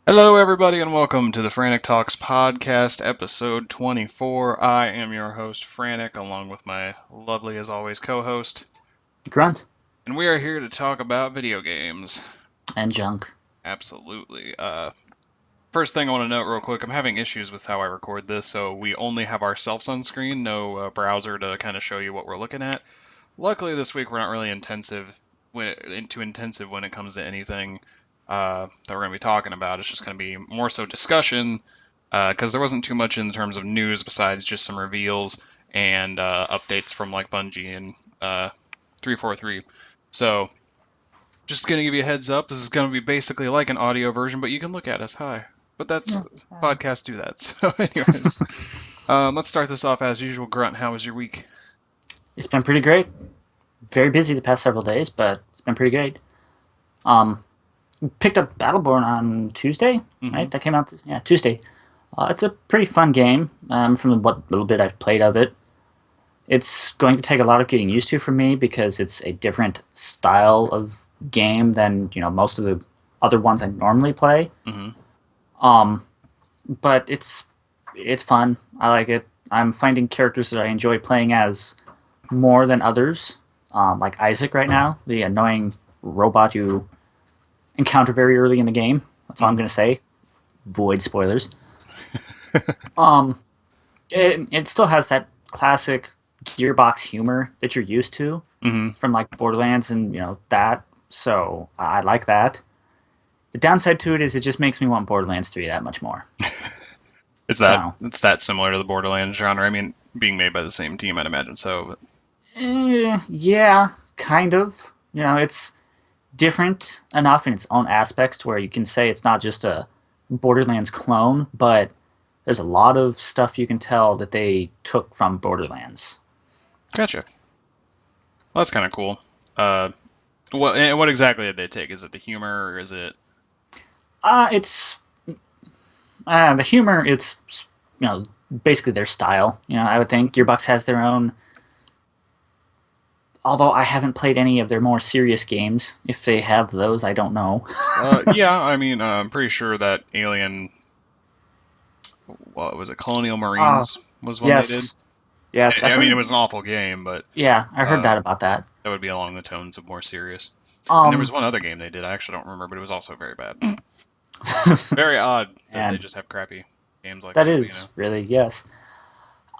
Hello, everybody, and welcome to the Frantic Talks podcast, episode 24. I am your host, Frantic, along with my lovely, as always, co-host, Grunt and we are here to talk about video games. and junk. Absolutely. First thing I want to note real quick, I'm having issues with how I record this, so we only have ourselves on screen, no browser to kind of show you what we're looking at. Luckily, this week we're not really too intensive when it comes to anything that we're going to be talking about. It's just going to be more so discussion because there wasn't too much in terms of news besides just some reveals and updates from like Bungie and 343. So just going to give you a heads up. This is going to be basically like an audio version, but you can look at us. Hi. But that's Yeah. podcasts do that. So anyway, let's start this off as usual. Grunt, how was your week? It's been pretty great. Very busy the past several days, but it's been pretty great. Um, Picked up Battleborn on Tuesday, Hmm. right? That came out, yeah, Tuesday. It's a pretty fun game. From what little bit I've played of it, it's going to take a lot of getting used to for me because it's a different style of game than most of the other ones I normally play. Hmm. Um, but it's fun. I like it. I'm finding characters that I enjoy playing as more than others. Like Isaac right now, the annoying robot you encounter very early in the game. That's all I'm Hmm. gonna say. Void spoilers. Um, it still has that classic Gearbox humor that you're used to Hmm. from like Borderlands and that. So I like that. The downside to it is it just makes me want Borderlands 3 that much more. Is that So it's that similar to the Borderlands genre? I mean, being made by the same team, I'd imagine so. But yeah, kind of. It's different enough in its own aspects to where you can say it's not just a Borderlands clone, but there's a lot of stuff you can tell that they took from Borderlands. gotcha. Well, that's kind of cool. Uh, what exactly did they take? Is it the humor, or is it? It's the humor. It's basically their style. I would think Gearbox has their own. Although I haven't played any of their more serious games, if they have those, I don't know. Yeah, I mean, I'm pretty sure that Alien, what was it, Colonial Ah, Marines was one they did. yes. I I mean, it heard. was an awful game, but Yeah, I heard uh, that about that. that would be along the tones of more serious. And there was Um, one other game they did. I actually don't remember, but it was also very bad. Very odd that they and just have crappy games like that that, but is really yes.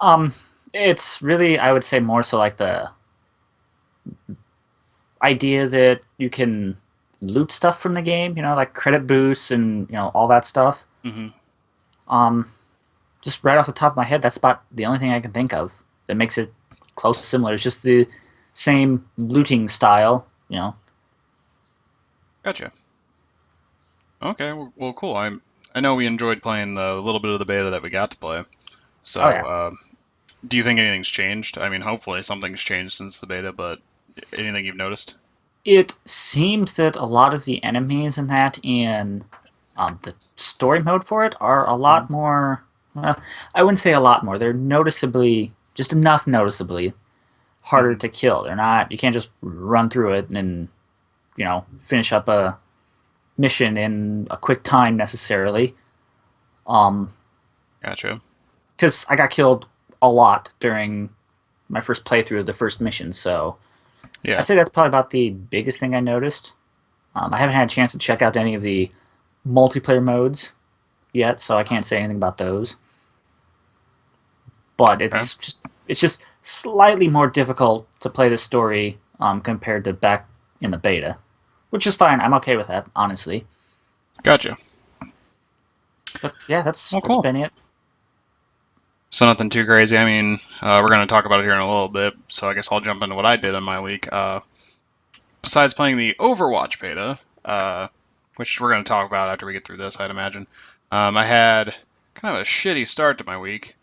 Um, it's really, I would say, more so like the idea that you can loot stuff from the game, like credit boosts and all that stuff. Hmm. Um, just right off the top of my head, that's about the only thing I can think of that makes it close to similar. It's just the same looting style. Gotcha. Okay, well, cool. I know we enjoyed playing the little bit of the beta that we got to play. Oh So, yeah. do you think anything's changed? I mean, hopefully something's changed since the beta, but anything you've noticed? It seems that a lot of the enemies in that in the story mode for it are a Hmm. lot more. Well, I wouldn't say a lot more. They're noticeably, just enough noticeably harder Hmm. to kill. They're not. You can't just run through it and finish up a mission in a quick time necessarily. Um, Gotcha. because I got killed a lot during my first playthrough of the first mission, so Yeah. I'd say that's probably about the biggest thing I noticed. I haven't had a chance to check out any of the multiplayer modes yet, so I can't say anything about those. But Okay. it's just slightly more difficult to play the story compared to back in the beta, which is fine. I'm okay with that, honestly. Gotcha. But yeah, that's Well, that's cool. been it. So nothing too crazy. I mean, we're gonna talk about it here in a little bit. So I guess I'll jump into what I did in my week. Besides playing the Overwatch beta, which we're gonna talk about after we get through this, I'd imagine. I had kind of a shitty start to my week.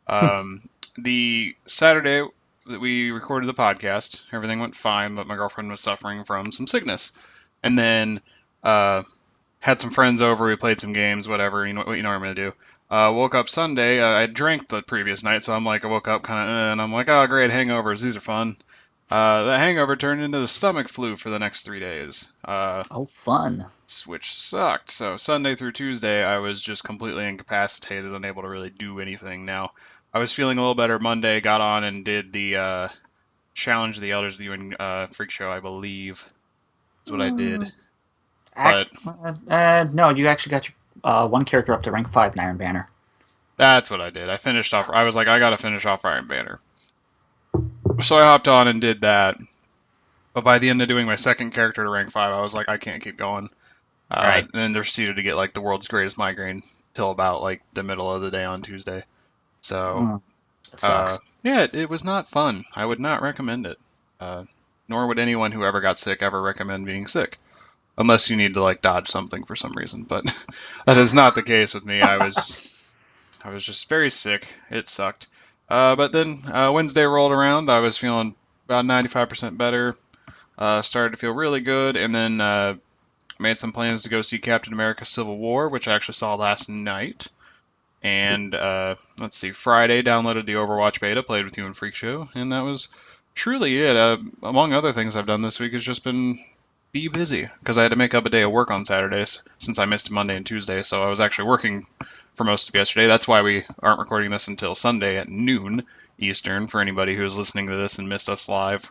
Um, the Saturday that we recorded the podcast, everything went fine, but my girlfriend was suffering from some sickness. And then uh, had some friends over, we played some games, whatever, you know what you normally do. Woke up Sunday, I drank the previous night, so I'm like, I woke up kind of, and I'm like, oh, great, hangovers, these are fun. The hangover turned into the stomach flu for the next 3 days, Oh, fun. which sucked. So Sunday through Tuesday, I was just completely incapacitated, unable to really do anything. Now, I was feeling a little better Monday, got on and did the Challenge of the Elders, the UN Freak Show, I believe. That's what I did. Mm, But no, you actually got your one character up to rank 5 in Iron Banner. that's what I did. I finished off. I was like, I gotta finish off Iron Banner. So I hopped on and did that. But by the end of doing my second character to rank 5, I was like, I can't keep going. Right. And then they're proceeded to get like the world's greatest migraine till about like the middle of the day on Tuesday. So Mm, that sucks. yeah, it was not fun. I would not recommend it. Uh, Nor would anyone who ever got sick ever recommend being sick, unless you need to like dodge something for some reason. But that is not the case with me. I was just very sick. It sucked. But then Wednesday rolled around. I was feeling about 95% better. Started to feel really good, and then made some plans to go see Captain America: Civil War, which I actually saw last night. And let's see, Friday downloaded the Overwatch beta, played with you and Freak Show, and that was truly it. Among other things I've done this week has just been be busy because I had to make up a day of work on Saturdays since I missed Monday and Tuesday, so I was actually working for most of yesterday. That's why we aren't recording this until Sunday at noon Eastern for anybody who's listening to this and missed us live.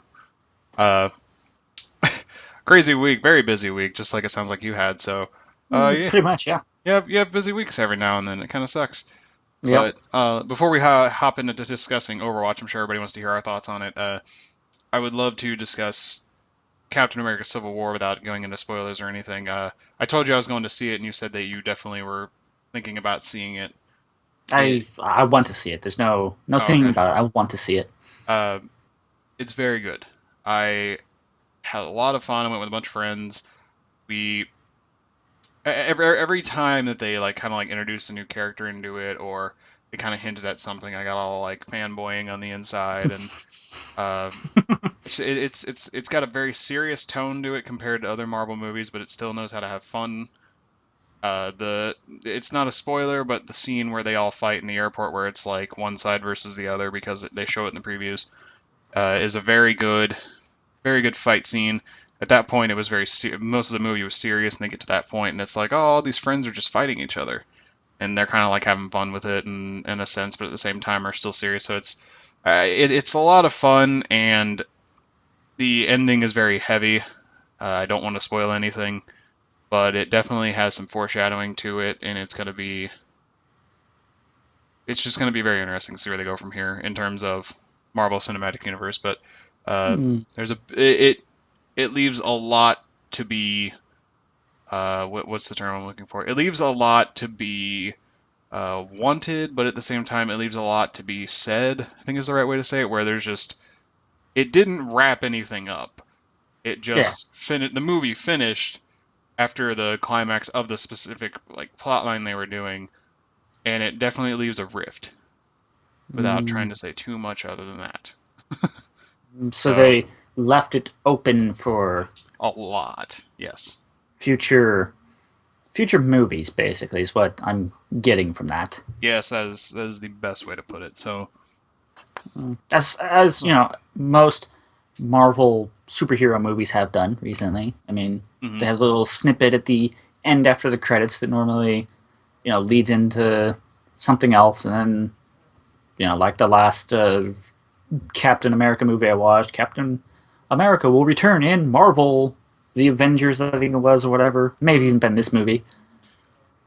Uh, Crazy week, very busy week, just like it sounds like you had. So, yeah, Pretty much, yeah. you have busy weeks every now and then. It kind of sucks. Yep. But before we hop into discussing Overwatch, I'm sure everybody wants to hear our thoughts on it. I would love to discuss Captain America: Civil War without going into spoilers or anything. I told you I was going to see it, and you said that you definitely were thinking about seeing it. It I want to see it. There's no oh, thinking okay. about it. I want to see it. Uh, it's very good. I had a lot of fun. I went with a bunch of friends. We every time that they like kind of like introduced a new character into it, or they kind of hinted at something, I got all like fanboying on the inside, and uh, it's got a very serious tone to it compared to other Marvel movies, but it still knows how to have fun. The It's not a spoiler, but the scene where they all fight in the airport, where it's like one side versus the other because they show it in the previews, is a very good fight scene. At that point, it was most of the movie was serious, and they get to that point, and it's like, oh, all these friends are just fighting each other, and they're kind of like having fun with it, in a sense, but at the same time are still serious. So it's a lot of fun, and the ending is very heavy. I don't want to spoil anything, but it definitely has some foreshadowing to it, and it's just going to be very interesting to see where they go from here in terms of Marvel Cinematic Universe. But uh, Hmm. there's a it leaves a lot to be what's the term I'm looking for? It leaves a lot to be wanted, but at the same time, it leaves a lot to be said. I think is the right way to say it. Where there's just it didn't wrap anything up. It Yeah. just finished. The movie finished after the climax of the specific like plot line they were doing, and it definitely leaves a rift without trying Mm. to say too much other than that. So So they left it open for a lot, yes, future future movies. Basically, is what I'm getting from that. yes, that is the best way to put it. So As you know, most Marvel superhero movies have done recently. I mean, mhm. they have a little snippet at the end after the credits that normally, leads into something else, and then like the last Captain America movie I watched, Captain America will return in Marvel, the Avengers, I think it was, or whatever. Maybe Mhm. even been this movie.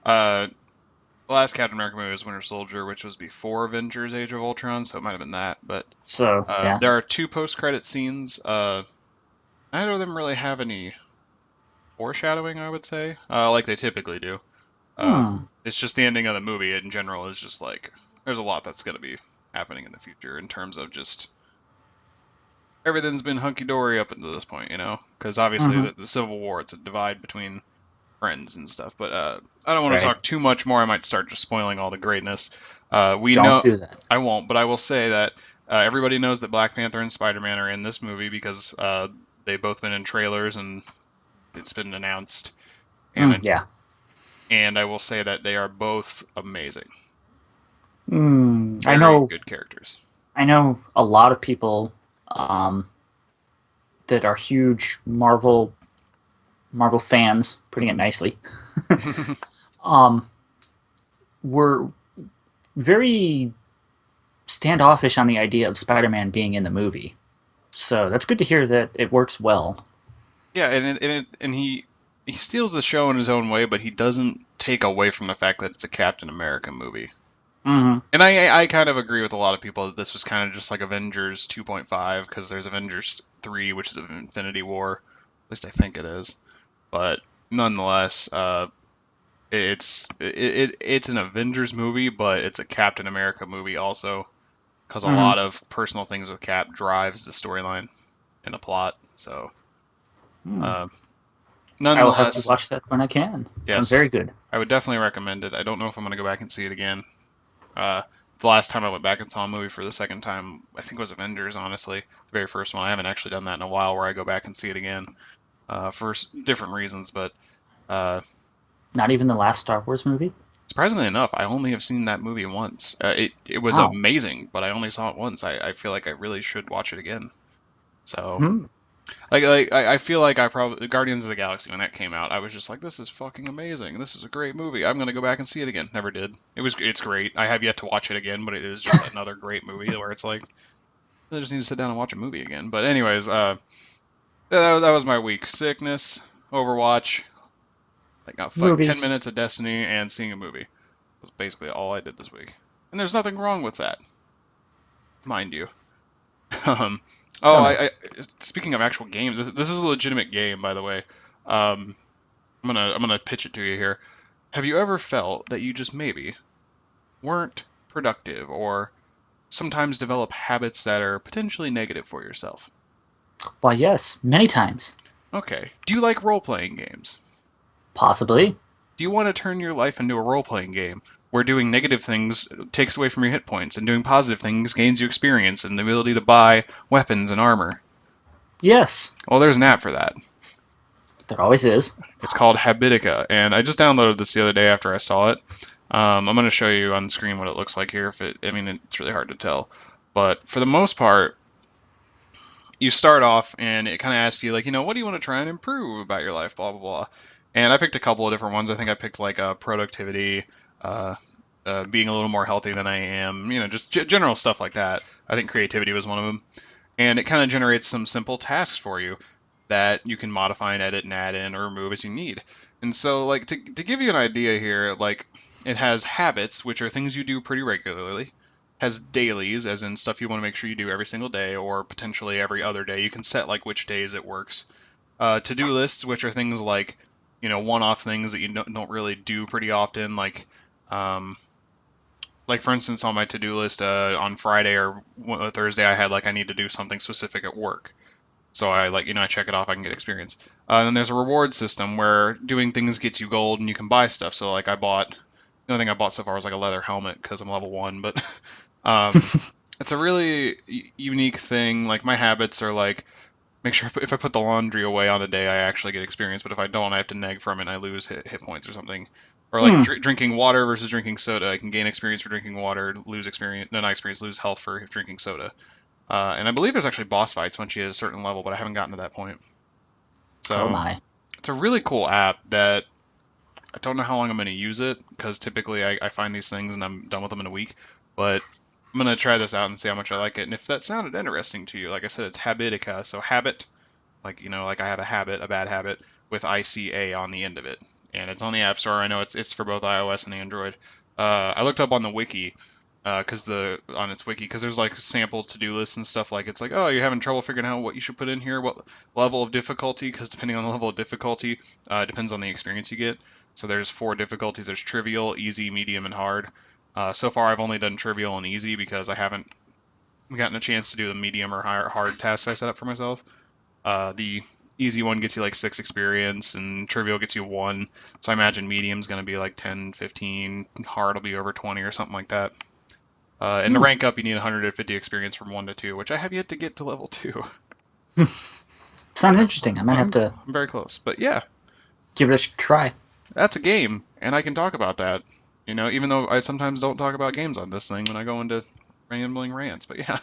uh, the last Captain America movie was Winter Soldier, which was before Avengers: Age of Ultron, so it might have been that. But So yeah. there are two post-credit scenes. Neither of them really have any foreshadowing, I would say, like they typically do. Hmm. It's just the ending of the movie in general is just like there's a lot that's going to be happening in the future in terms of just everything's been hunky dory up until this point, because obviously Mm-hmm. the Civil War, it's a divide between friends and stuff. But I don't want to Right. talk too much more. I might start just spoiling all the greatness. We Don't know do that. I won't, but I will say that everybody knows that Black Panther and Spider-Man are in this movie because they've both been in trailers and it's been announced. And Yeah. and I will say that they are both amazing, Hmm. I very know. good characters. I know a lot of people. Um, that are huge Marvel fans, putting it Mhm. nicely, um, were very standoffish on the idea of Spider-Man being in the movie. So that's good to hear that it works well. Yeah, and he steals the show in his own way, but he doesn't take away from the fact that it's a Captain America movie. Mm-hmm. And I kind of agree with a lot of people that this was kind of just like Avengers 2.5 because there's Avengers 3, which is Infinity War. At least I think it is. But nonetheless, it's an Avengers movie, but it's a Captain America movie also because a Mm-hmm. lot of personal things with Cap drives the storyline and the plot. So, Mm. uh, I will have to nonetheless, watch that when I can. Sounds yes, very good. I would definitely recommend it. I don't know if I'm gonna go back and see it again. Uh, the last time I went back and saw a movie for the second time, I think it was Avengers, honestly. The very first one. I haven't actually done that in a while where I go back and see it again for different reasons. But uh, Not even the last Star Wars movie. surprisingly enough, I only have seen that movie once. It was Wow. amazing, but I only saw it once. I feel like I really should watch it again. So Hmm. I feel like I probably Guardians of the Galaxy when that came out, I was just like, this is fucking amazing. This is a great movie. I'm gonna go back and see it again. Never did. It's great. I have yet to watch it again, but it is just another great movie where it's like I just need to sit down and watch a movie again. But anyways, that was my week. Sickness, Overwatch. I got fucking 10 Movies. minutes of Destiny and seeing a movie. Was basically all I did this week. And there's nothing wrong with that, mind you. Um, oh, Oh no. speaking of actual games, this is a legitimate game, by the way. Um, I'm gonna pitch it to you here. Have you ever felt that you just maybe weren't productive or sometimes develop habits that are potentially negative for yourself? Why, yes, many times. Okay. Do you like role-playing games? Possibly. Do you want to turn your life into a role-playing game where doing negative things takes away from your hit points and doing positive things gains you experience and the ability to buy weapons and armor? Yes. Well, there's an app for that. There always is. It's called Habitica, and I just downloaded this the other day after I saw it. I'm going to show you on screen what it looks like here. If it, I mean, it's really hard to tell, but for the most part, you start off and it kind of asks you like, what do you want to try and improve about your life, blah blah blah. And I picked a couple of different ones. I think I picked like productivity, uh, being a little more healthy than I am, just general stuff like that. I think creativity was one of them, and it kind of generates some simple tasks for you that you can modify and edit and add in or remove as you need. And so, like to give you an idea here, like it has habits, which are things you do pretty regularly. Has dailies, as in stuff you want to make sure you do every single day or potentially every other day. You can set like which days it works. To-do lists, which are things like, one-off things that you don't really do pretty often, um, like for instance on my to-do list on Friday or Thursday, I had like I need to do something specific at work. So I like, I check it off, I can get experience. And then there's a reward system where doing things gets you gold and you can buy stuff. So like the only thing I bought so far was like a leather helmet because I'm level 1, but um, it's a really unique thing. Like my habits are like, make sure if I put the laundry away on a day, I actually get experience, but if I don't, I have to neg from it and I lose hit points or something. Or like Hmm. drinking water versus drinking soda. I can gain experience for drinking water, lose experience, no, not experience, lose health for drinking soda. And I believe there's actually boss fights once you hit a certain level, but I haven't gotten to that point. Oh So my. it's a really cool app that I don't know how long I'm going to use it because typically I find these things and I'm done with them in a week. But I'm going to try this out and see how much I like it. And if that sounded interesting to you, like I said, it's Habitica. So habit, like, like I have a habit, a bad habit, with ICA on the end of it. And it's on the App Store. I know it's for both iOS and Android. I looked up on the wiki because on its wiki because there's like sample to-do lists and stuff like it's like, oh, you're having trouble figuring out what you should put in here, what level of difficulty, because depending on the level of difficulty depends on the experience you get. So there's 4 difficulties. There's trivial, easy, medium, and hard. So far I've only done trivial and easy because I haven't gotten a chance to do the medium or hard tasks I set up for myself. The easy one gets you like 6 experience and trivial gets you 1. So I imagine medium's going to be like 10, 15, hard will be over 20 or something like that. And to Hmm. rank up, you need 150 experience from 1 to 2, which I have yet to get to level 2. Sounds interesting. I might have I'm, to I'm very close. But yeah, give it a try. that's a game, and I can talk about that. Even though I sometimes don't talk about games on this thing when I go into rambling rants. But yeah,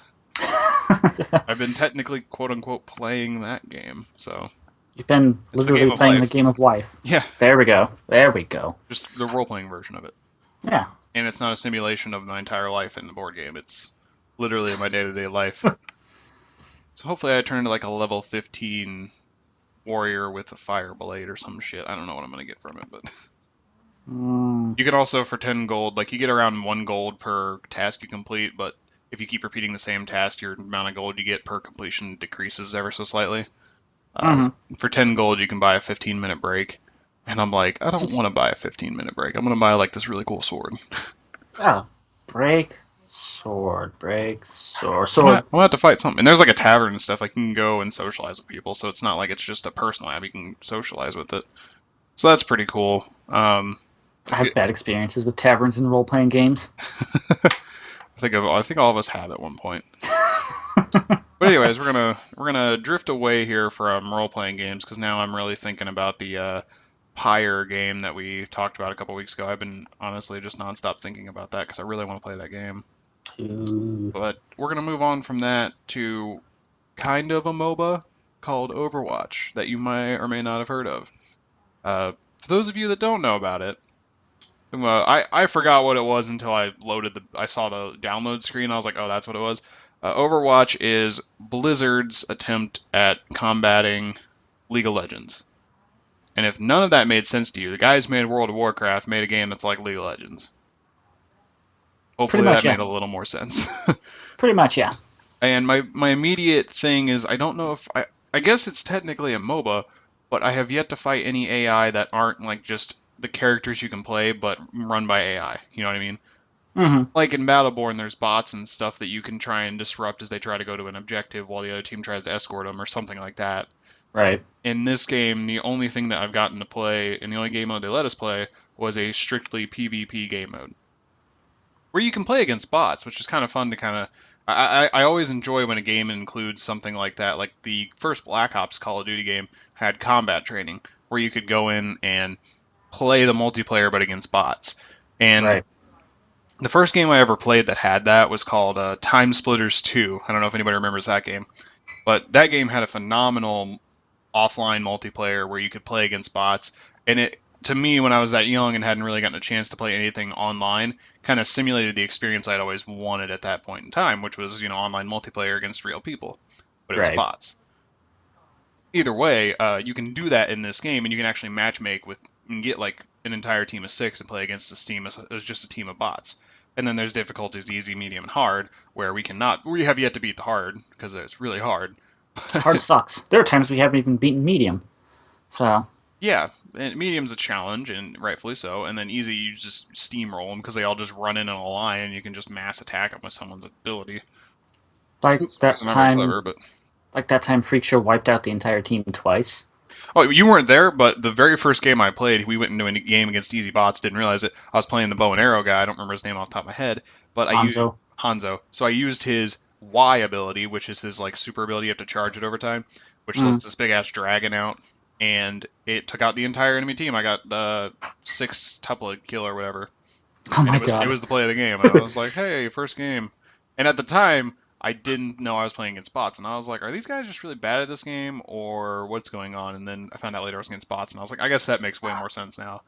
I've been technically quote unquote playing that game, so You've been it's the game literally of playing the life. game of life. Yeah, There we go. There we go. just the role playing version of it. Yeah. And it's not a simulation of my entire life in the board game. It's literally my day to day life. So hopefully I turn into like a level 15 warrior with a fire blade or some shit. I don't know what I'm gonna get from it, but Mm, you can also for 10 gold, like you get around 1 gold per task you complete, but if you keep repeating the same task, your amount of gold you get per completion decreases ever so slightly. Uh, hmm for 10 gold, you can buy a 15-minute break. And I'm like, I don't want to buy a 15-minute break. I'm gonna buy like this really cool sword. Oh, break sword, break sword, I'm sword. gonna have to fight something. And there's like a tavern and stuff. Like you can go and socialize with people, so it's not like it's just a personal app. You can socialize with it. So that's pretty cool. I have bad experiences with taverns and role playing games. I think all of us have at one point. But anyways, we're gonna drift away here from role playing games because now I'm really thinking about the Pyre game that we talked about a couple weeks ago. I've been honestly just nonstop thinking about that because I really want to play that game. Ooh. But we're gonna move on from that to kind of a MOBA called Overwatch that you may or may not have heard of. For those of you that don't know about it, I forgot what it was until I saw the download screen. I was like, oh, that's what it was. Overwatch is Blizzard's attempt at combating League of Legends. And if none of that made sense to you, the guys made World of Warcraft made a game that's like League of Legends. Pretty Hopefully much, that yeah. made a little more sense. Pretty much, yeah. And my immediate thing is I don't know if I guess it's technically a MOBA, but I have yet to fight any AI that aren't like just the characters you can play but run by AI. You know what I mean? hmm Like in Battleborn, there's bots and stuff that you can try and disrupt as they try to go to an objective while the other team tries to escort them or something like that. Right. In this game, the only thing that I've gotten to play, and the only game mode they let us play, was a strictly PvP game mode where you can play against bots, which is kind of fun to kind of. I always enjoy when a game includes something like that. Like the first Black Ops Call of Duty game had combat training, where you could go in and play the multiplayer but against bots. And Right. the first game I ever played that had that was called Time Splitters 2. I don't know if anybody remembers that game, but that game had a phenomenal offline multiplayer where you could play against bots. And it, to me, when I was that young and hadn't really gotten a chance to play anything online, kind of simulated the experience I'd always wanted at that point in time, which was, online multiplayer against real people, but it was Right. bots. Either way, you can do that in this game, and you can actually matchmake with and get like an entire team of 6 and play against as just a team of bots. And then there's difficulties easy, medium, and hard, where we have yet to beat the hard because it's really hard. Hard sucks. There are times we haven't even beaten medium. So, Yeah, and medium's a challenge, and rightfully so. And then easy, you just steamroll them because they all just run in a line, and you can just mass attack them with someone's ability. like that It's not very time, clever, but like that time Freak Show wiped out the entire team twice. oh, you weren't there. But the very first game I played, we went into a game against easy bots. Didn't realize it. I was playing the bow and arrow guy. I don't remember his name off the top of my head, but I used Hanzo. Hanzo. So I used his Y ability, which is his like super ability. You have to charge it over time, which Mm. lets this big ass dragon out, and it took out the entire enemy team. I got the 6 tuplet kill or whatever. Oh And my it god. was the play of the game. And I was like, hey, first game. And at the time, I didn't know I was playing against bots, and I was like, are these guys just really bad at this game, or what's going on? And then I found out later I was against bots, and I was like, I guess that makes way more sense now.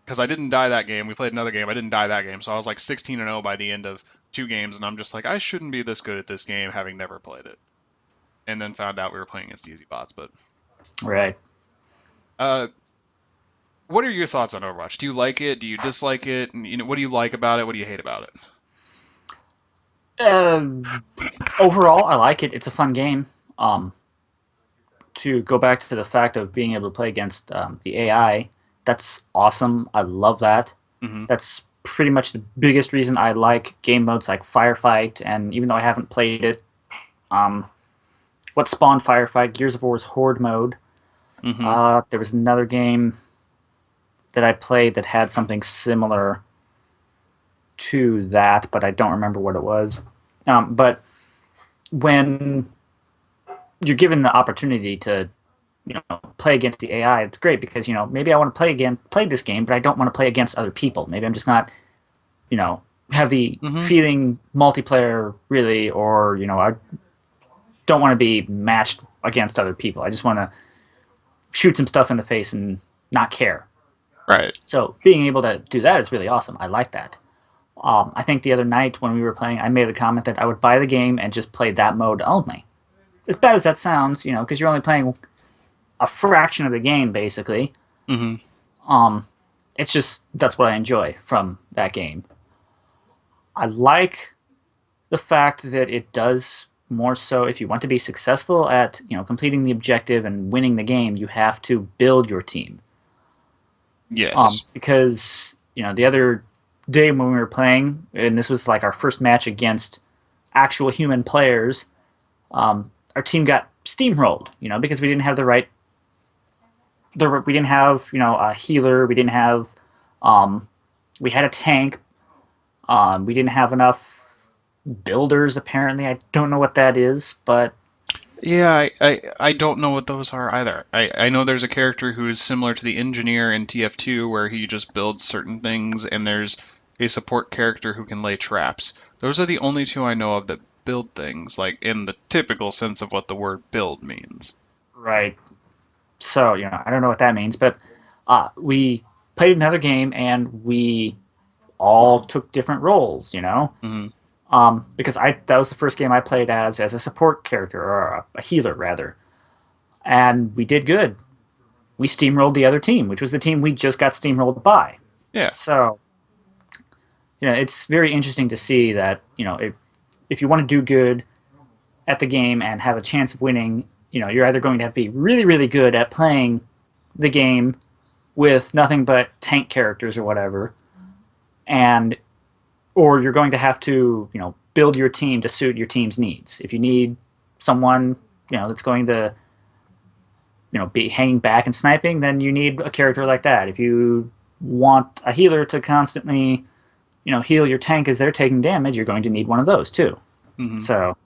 Because I didn't die that game. We played another game. I didn't die that game, so I was like 16 and 0 by the end of 2 games, and I'm just like, I shouldn't be this good at this game, having never played it. And then found out we were playing against easy bots. But Right. uh, what are your thoughts on Overwatch? Do you like it? Do you dislike it? And, what do you like about it? What do you hate about it? Um, Overall, I like it. It's a fun game. Um, to go back to the fact of being able to play against the AI, that's awesome. I love that. Hmm. That's pretty much the biggest reason I like game modes like Firefight. And even though I haven't played it, um, what spawned Firefight? Gears of War's Horde mode. Hmm. There was another game that I played that had something similar to that, but I don't remember what it was. But when you're given the opportunity to play against the AI, it's great because maybe I want to play this game, but I don't want to play against other people. Maybe I'm just not have the Hmm. feeling multiplayer really, or don't want to be matched against other people. I just want to shoot some stuff in the face and not care. Right. So being able to do that is really awesome. I like that. I think the other night when we were playing, I made a comment that I would buy the game and just play that mode only. As bad as that sounds, because you're only playing a fraction of the game basically. Hmm. Um, it's just that's what I enjoy from that game. I like the fact that it does more so if you want to be successful at completing the objective and winning the game, you have to build your team. Yes. Because the other day when we were playing, and this was like our first match against actual human players, our team got steamrolled. Because we didn't have the right. We didn't have a healer. We didn't have. We had a tank. We didn't have enough builders. Apparently, I don't know what that is, but Yeah, I don't know what those are either. I know there's a character who is similar to the engineer in TF2 where he just builds certain things, and there's a support character who can lay traps. Those are the only two I know of that build things, like in the typical sense of what the word build means. right. So I don't know what that means, but we played another game and we all took different roles. Hmm. Because I that was the first game I played as a support character or a healer rather, and we did good. We steamrolled the other team, which was the team we just got steamrolled by. Yeah. So it's very interesting to see that if you want to do good at the game and have a chance of winning, you're either going to have to be really really good at playing the game with nothing but tank characters or whatever, and or you're going to have to build your team to suit your team's needs. If you need someone that's going to be hanging back and sniping, then you need a character like that. If you want a healer to constantly heal your tank as they're taking damage, you're going to need one of those too. Hmm. So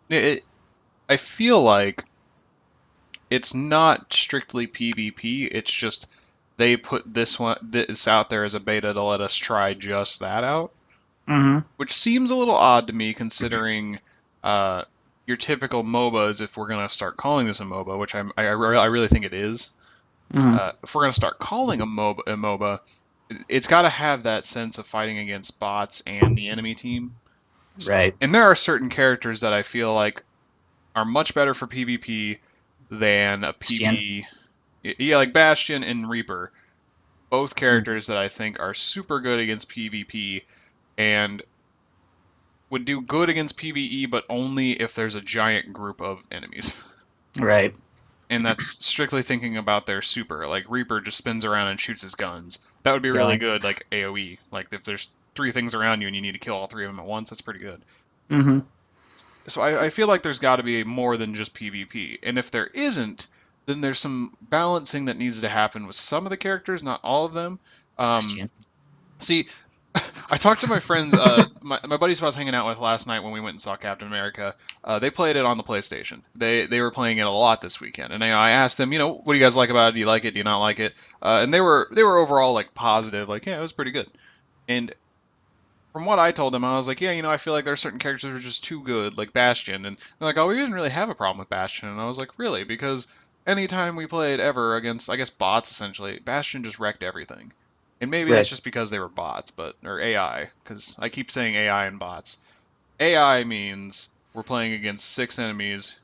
It, I feel like it's not strictly PvP. It's just they put this out there as a beta to let us try just that out, mm-hmm, which seems a little odd to me considering uh, your typical MOBAs. If we're gonna start calling this a MOBA, which I really think it is, mm-hmm, if we're gonna start calling a MOBA, it's got to have that sense of fighting against bots and the enemy team. right. And there are certain characters that I feel like are much better for PvP than a Bastion. PvE. Yeah, like Bastion and Reaper, both Mm, characters that I think are super good against PvP and would do good against PvE, but only if there's a giant group of enemies. right. And that's strictly thinking about their super. Like Reaper just spins around and shoots his guns. That would be really Going. good, like AoE. Like if there's three things around you and you need to kill all three of them at once, that's pretty good. Mm-hmm. So I feel like there's got to be more than just PvP. And if there isn't, then there's some balancing that needs to happen with some of the characters, not all of them. Um, Bastion. see, I talked to my friends, my buddies who I was hanging out with last night when we went and saw Captain America. They played it on the PlayStation. They were playing it a lot this weekend, and I asked them, what do you guys like about it? Do you like it? Do you not like it? And they were overall like positive, like yeah, it was pretty good. And from what I told them, I was like, yeah, I feel like there are certain characters that are just too good, like Bastion. And they're like, oh, we didn't really have a problem with Bastion. And I was like, really? Because anytime we played ever against, I guess, bots, essentially, Bastion just wrecked everything. And maybe that's Right. just because they were bots, or AI, because I keep saying AI and bots. AI means we're playing against six enemies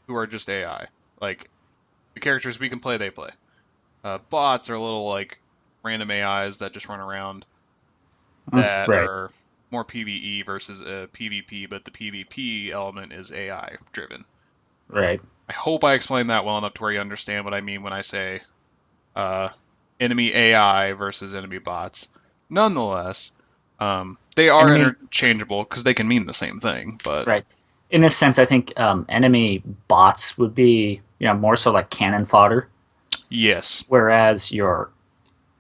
who are just AI. Like, the characters we can play, they play. Bots are little, like, random AIs that just run around that Right. are more PvE versus PvP, but the PvP element is AI driven. Right. I hope I explained that well enough to where you understand what I mean when I say uh, enemy AI versus enemy bots. Nonetheless, they are Enemy. interchangeable because they can mean the same thing, but Right. In this sense, I think enemy bots would be more so like cannon fodder, yes, whereas your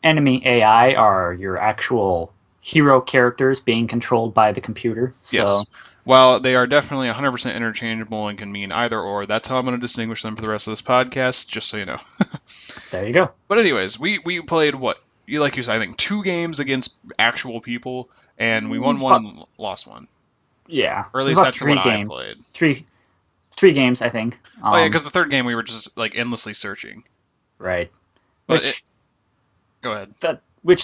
enemy AI are your actual hero characters being controlled by the computer. yes. So While they are definitely 100% interchangeable and can mean either or, that's how I'm going to distinguish them for the rest of this podcast, just so you know. there you go. But anyways, we played what you like you said, I think two games against actual people, and we won It's one about and lost one. Yeah, or at there's least about that's what three I games. played. Three games, I think. Oh yeah, because the third game we were just like endlessly searching. Right. But it, Which go ahead.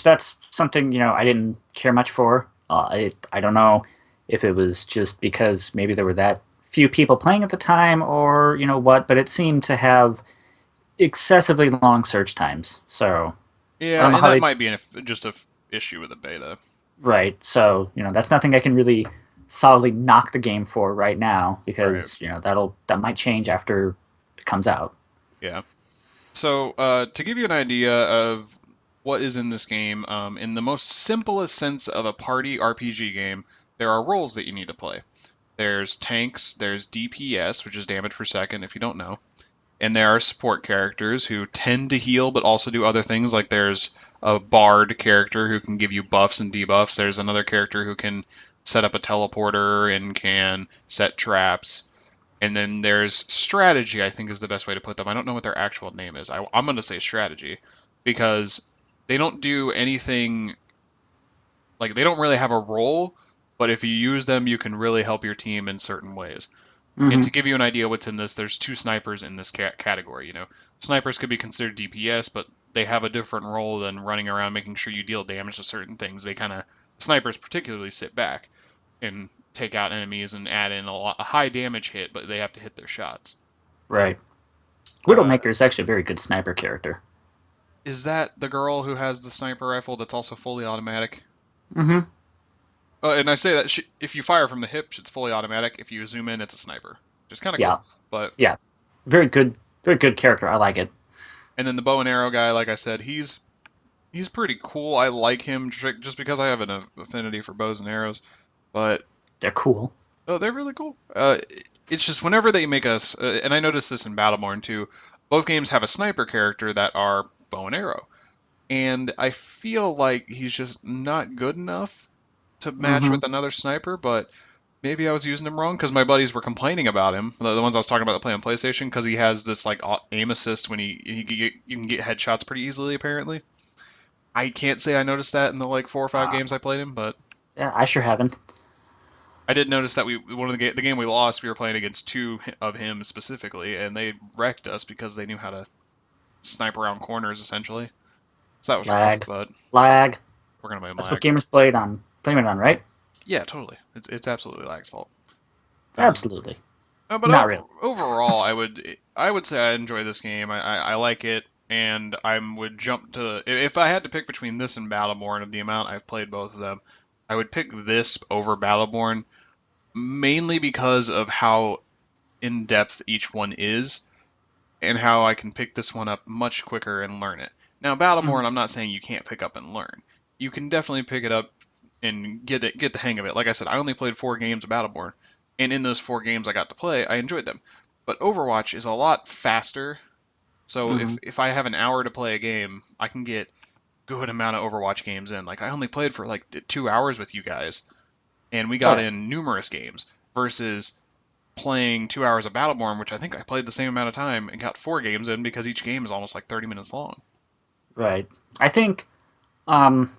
that's something I didn't care much for. I don't know if it was just because maybe there were that few people playing at the time, or what, but it seemed to have excessively long search times. So I Yeah, don't know and how that they. might be just a issue with the beta. Right. So that's nothing I can really solidly knock the game for right now, Right. because that might change after it comes out. Yeah. So, to give you an idea of what is in this game, in the most simplest sense of a party RPG game, there are roles that you need to play. There's tanks, there's DPS, which is damage per second if you don't know, and there are support characters who tend to heal but also do other things, like there's a bard character who can give you buffs and debuffs. There's another character who can set up a teleporter and can set traps. And then there's strategy, I think is the best way to put them. I don't know what their actual name is. I'm going to say strategy because they don't do anything, like, they don't really have a role, but if you use them, you can really help your team in certain ways. And Hmm. to give you an idea what's in this, there's two snipers in this category. Snipers could be considered DPS, but they have a different role than running around making sure you deal damage to certain things. They kind of, snipers particularly, sit back and take out enemies and add in a high damage hit, but they have to hit their shots. Right. Uh, Widowmaker is actually a very good sniper character. is that the girl who has the sniper rifle that's also fully automatic? Hmm. And I say that if you fire from the hip, it's fully automatic. If you zoom in, it's a sniper, which is kind of Yeah. cool. But Yeah. Very good character. I like it. and then the bow and arrow guy, like I said, he's pretty cool. I like him just because I have an affinity for bows and arrows. But They're cool. oh, they're really cool. It's just whenever they make us, and I noticed this in Battleborn too. Both games have a sniper character that are bow and arrow, and I feel like he's just not good enough to match Hmm. with another sniper. But maybe I was using him wrong because my buddies were complaining about him. The ones I was talking about that play on PlayStation, because he has this like aim assist when you can get headshots pretty easily. Apparently, I can't say I noticed that in the like 4 or 5 Uh, games I played him, but yeah, I sure haven't. I did notice that we one of the game we lost, we were playing against two of him specifically, and they wrecked us because they knew how to snipe around corners essentially. So that was rough, Lag. but Lag. we're gonna blame That's what lag. gamers blame it on, right? Yeah, totally. It's absolutely lag's fault. Um, Absolutely. but Not really. overall, I would say I enjoy this game. I like it, and I would jump to if I had to pick between this and Battleborn of the amount I've played both of them, I would pick this over Battleborn mainly because of how in depth each one is and how I can pick this one up much quicker and learn it. Now, Hmm. Battleborn, I'm not saying you can't pick up and learn. You can definitely pick it up and get the hang of it. Like I said, I only played 4 games of Battleborn, and in those 4 games I got to play, I enjoyed them. But Overwatch is a lot faster, so Hmm. if I have an hour to play a game, I can get good amount of Overwatch games in. Like I only played for like 2 hours with you guys, and we Oh got yeah. in numerous games versus playing 2 hours of Battleborn, which I think I played the same amount of time and got 4 games in because each game is almost like 30 minutes long. Right. I think. Um.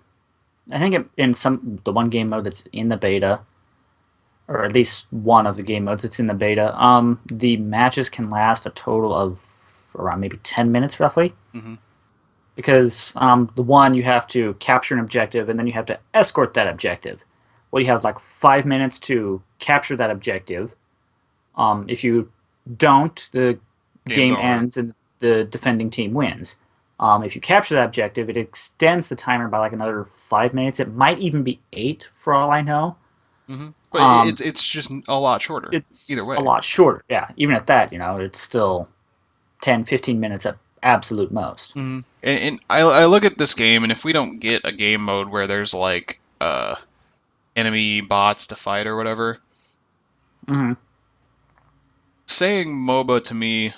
I think in the one game mode that's in the beta, or at least one of the game modes that's in the beta, the matches can last a total of around maybe 10 minutes roughly. Hmm. Because the one you have to capture an objective and then you have to escort that objective. Well, you have like 5 minutes to capture that objective. If you don't, the Game's game over. ends and the defending team wins. If you capture that objective, it extends the timer by like another 5 minutes. It might even be eight for all I know. But Um, it's just a lot shorter either it's a way. lot shorter. Yeah, even at that, it's still 10, 15 minutes at absolute most. And I look at this game, and if we don't get a game mode where there's like enemy bots to fight or whatever, Hmm. saying MOBA to me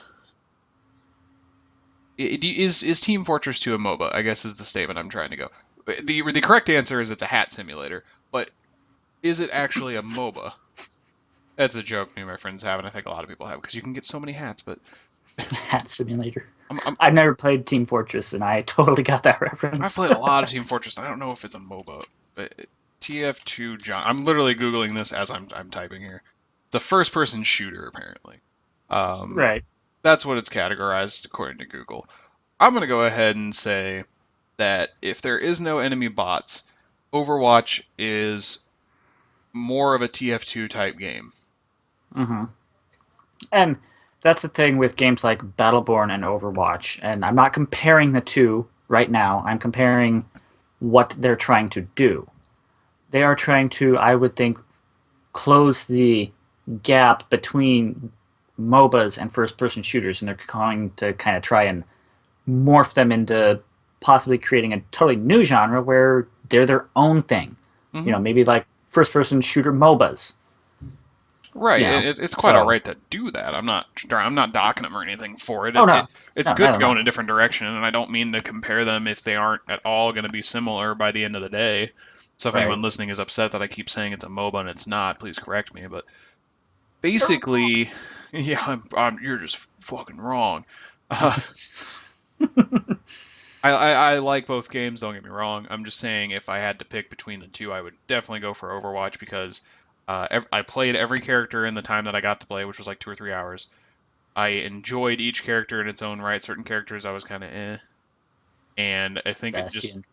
is Team Fortress 2 a MOBA? I guess is the statement I'm trying to go. The correct answer is it's a hat simulator, but is it actually a MOBA? That's a joke me and my friends have, and I think a lot of people have because you can get so many hats. But Hat simulator. I'm I've never played Team Fortress, and I totally got that I've reference. played a lot of Team Fortress. And I don't know if it's a MOBA. TF2 John. I'm literally googling this as I'm typing here. It's a first-person shooter apparently. Um, Right. that's what it's categorized according to Google. I'm gonna go ahead and say that if there is no enemy bots, Overwatch is more of a TF2 type game. Mm-hmm. And that's the thing with games like Battleborn and Overwatch. And I'm not comparing the two right now. I'm comparing what they're trying to do. They are trying to, I would think, close the gap between MOBAs and first person shooters, and they're going to kind of try and morph them into possibly creating a totally new genre where they're their own thing. You Hmm. know, maybe like first person shooter MOBAs. Right, You know, it's quite all so right to do that. I'm not docking them or anything for it. oh It's no, good no, to no, go in no. a different direction, and I don't mean to compare them if they aren't at all going to be similar by the end of the day. So if Right. anyone listening is upset that I keep saying it's a MOBA and it's not, please correct me. But You're wrong. basically, yeah, you're just fucking wrong. Uh, I like both games. Don't get me wrong. I'm just saying if I had to pick between the two, I would definitely go for Overwatch because I played every character in the time that I got to play, which was like 2 or 3 hours. I enjoyed each character in its own right. Certain characters I was kind of and I think it just Bastion.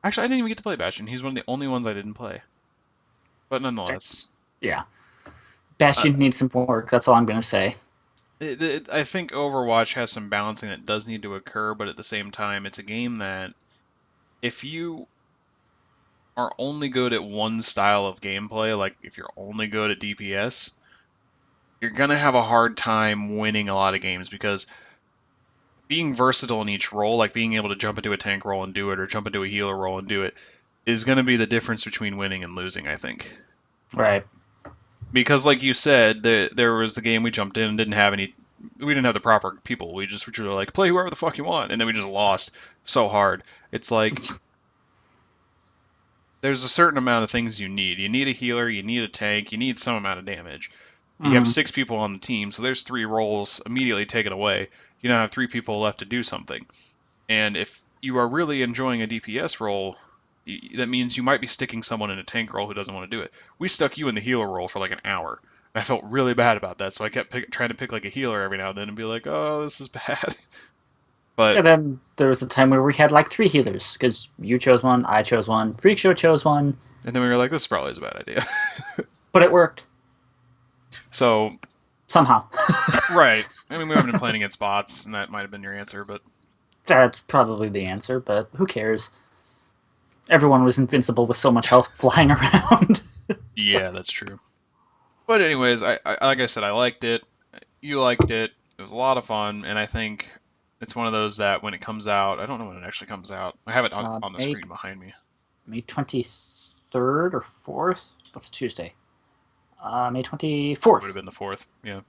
actually I didn't even get to play Bastion. He's one of the only ones I didn't play, but nonetheless, That's yeah. uh, Bastion needs some work. That's all I'm gonna say. I think Overwatch has some balancing that does need to occur, but at the same time, it's a game that if you are only good at one style of gameplay, like if you're only good at DPS, you're gonna have a hard time winning a lot of games because being versatile in each role, like being able to jump into a tank role and do it, or jump into a healer role and do it, is gonna be the difference between winning and losing, I think. Right. Because, like you said, there was the game we jumped in and didn't have any. We didn't have the proper people. We just were like, play whoever the fuck you want, and then we just lost so hard. It's like there's a certain amount of things you need. You need a healer, you need a tank, you need some amount of damage. You have Mm-hmm. 6 people on the team, so there's 3 roles immediately taken away. You now have 3 people left to do something. And if you are really enjoying a DPS role, that means you might be sticking someone in a tank role who doesn't want to do it. We stuck you in the healer role for like an hour. And I felt really bad about that, so I kept trying to pick like a healer every now and then and be like, "Oh, this is bad." But And then there was a time where we had like three healers because you chose one, I chose one, Freak Show chose one, and then we were like, "This probably is a bad idea." but it worked So somehow. right. I mean, we haven't been playing against bots, and that might have been your answer, but That's probably the answer, but who cares? Everyone was invincible with so much health flying around. yeah, that's true. But anyways, I like I said, I liked it. You liked it. It was a lot of fun, and I think it's one of those that when it comes out, I don't know when it actually comes out. I have it on the May screen behind me. May 23rd or 4th. What's Tuesday? May It 24th. would have been the fourth. Yeah.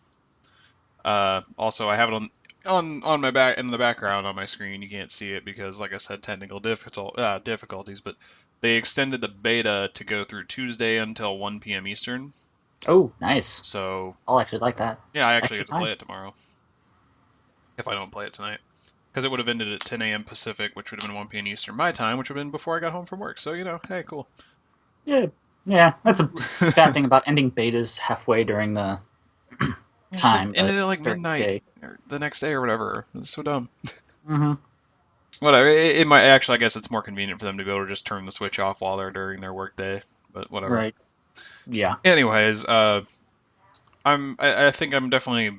Also, I have it on my back in the background on my screen. You can't see it because, like I said, technical difficulties. But they extended the beta to go through Tuesday until 1 p.m. Eastern. Oh, nice. So I'll actually like that. yeah, I actually Extra get to time. play it tomorrow if I don't play it tonight. Because it would have ended at 10 a.m. Pacific, which would have been 1 p.m. Eastern my time, which would have been before I got home from work. So hey, cool. Yeah, yeah. That's a Woo. bad thing about ending betas halfway during the It just time, ended but at like during the midnight day. or the next day or whatever. It was so dumb. Mm-hmm. Whatever. It might actually. I guess it's more convenient for them to be able to just turn the switch off while they're during their workday. But whatever. Right. Yeah. Anyways, I think I'm definitely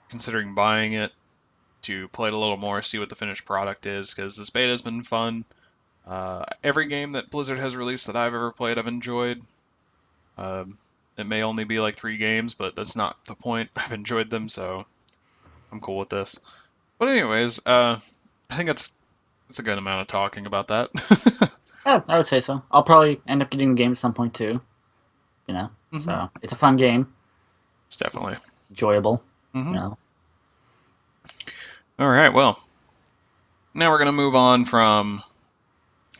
considering buying it to play it a little more, see what the finished product is, because this beta has been fun. Every game that Blizzard has released that I've ever played, I've enjoyed. Um, it may only be like 3 games, but that's not the point. I've enjoyed them, so I'm cool with this. But anyways, I think that's a good amount of talking about that. Yeah, I would say so. I'll probably end up getting the game at some point too. You know, Hmm. so it's a fun game. It's definitely. It's enjoyable. You Hmm. know. All right, well, now we're going to move on from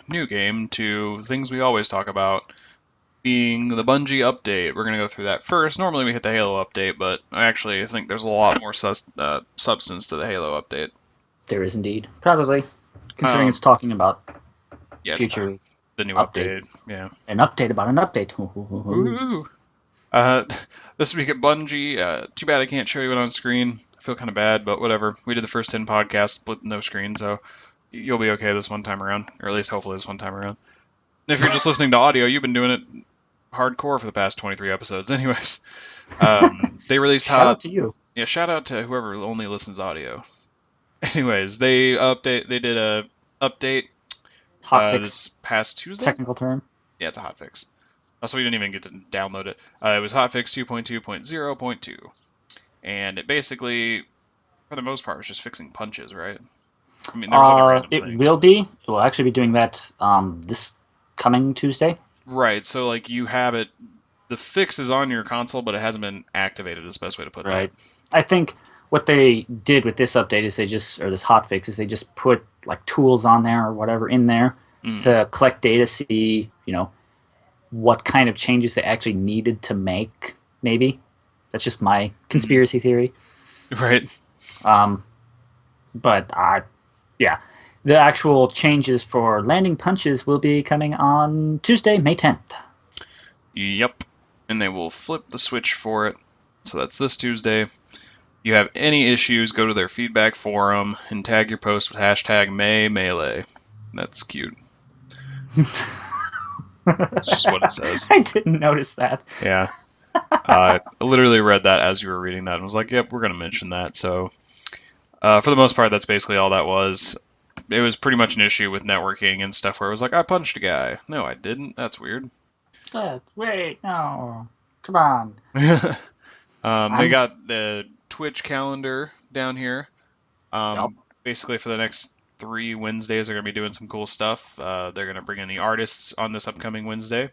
new game to things we always talk about, being the Bungie update. We're going to go through that first. Normally we hit the Halo update, but I actually think there's a lot more substance to the Halo update. There is indeed probably, considering it's Um, talking about yeah, it's future. The new update. Updates. Yeah. An update about an update. Woo! Uh, this week at Bungie, too bad I can't show you it on screen. I feel kind of bad, but whatever. We did the first 10 podcasts with no screen, so you'll be okay this one time around, or at least hopefully this one time around. If you're just listening to audio, you've been doing it hardcore for the past 23 episodes. Anyways, they released Shout out to you. yeah, shout out to whoever only listens audio. Anyways, they did a update Hotfix, this past Tuesday. technical term. Yeah, it's a hotfix. So we didn't even get to download it. It was hotfix 2.2.0.2, and it basically, for the most part, was just fixing punches, right? I mean, there was other random It things. will be. It will actually be doing that this coming Tuesday. Right. So like you have it, the fix is on your console, but it hasn't been activated. Is the best way to put that. Right. I think what they did with this update is or this hotfix is they just put like tools on there or whatever in there Mm. to collect data, see, what kind of changes they actually needed to make, maybe. That's just my conspiracy theory. Right. Um, but yeah. The actual changes for landing punches will be coming on Tuesday, May 10th. Yep. And they will flip the switch for it. So that's this Tuesday. If you have any issues, go to their feedback forum and tag your post with hashtag #MayMelee. That's cute. It's just what it says. I didn't notice that. Yeah. I literally read that as you were reading that and was like, yep, we're going to mention that. So, for the most part, that's basically all that was. It was pretty much an issue with networking and stuff where it was like, I punched a guy. No, I didn't. That's weird. Wait, no. Come on. They got the Twitch calendar down here. Yep. Basically, for the next 3 Wednesdays, they're going to be doing some cool stuff. They're going to bring in the artists on this upcoming Wednesday.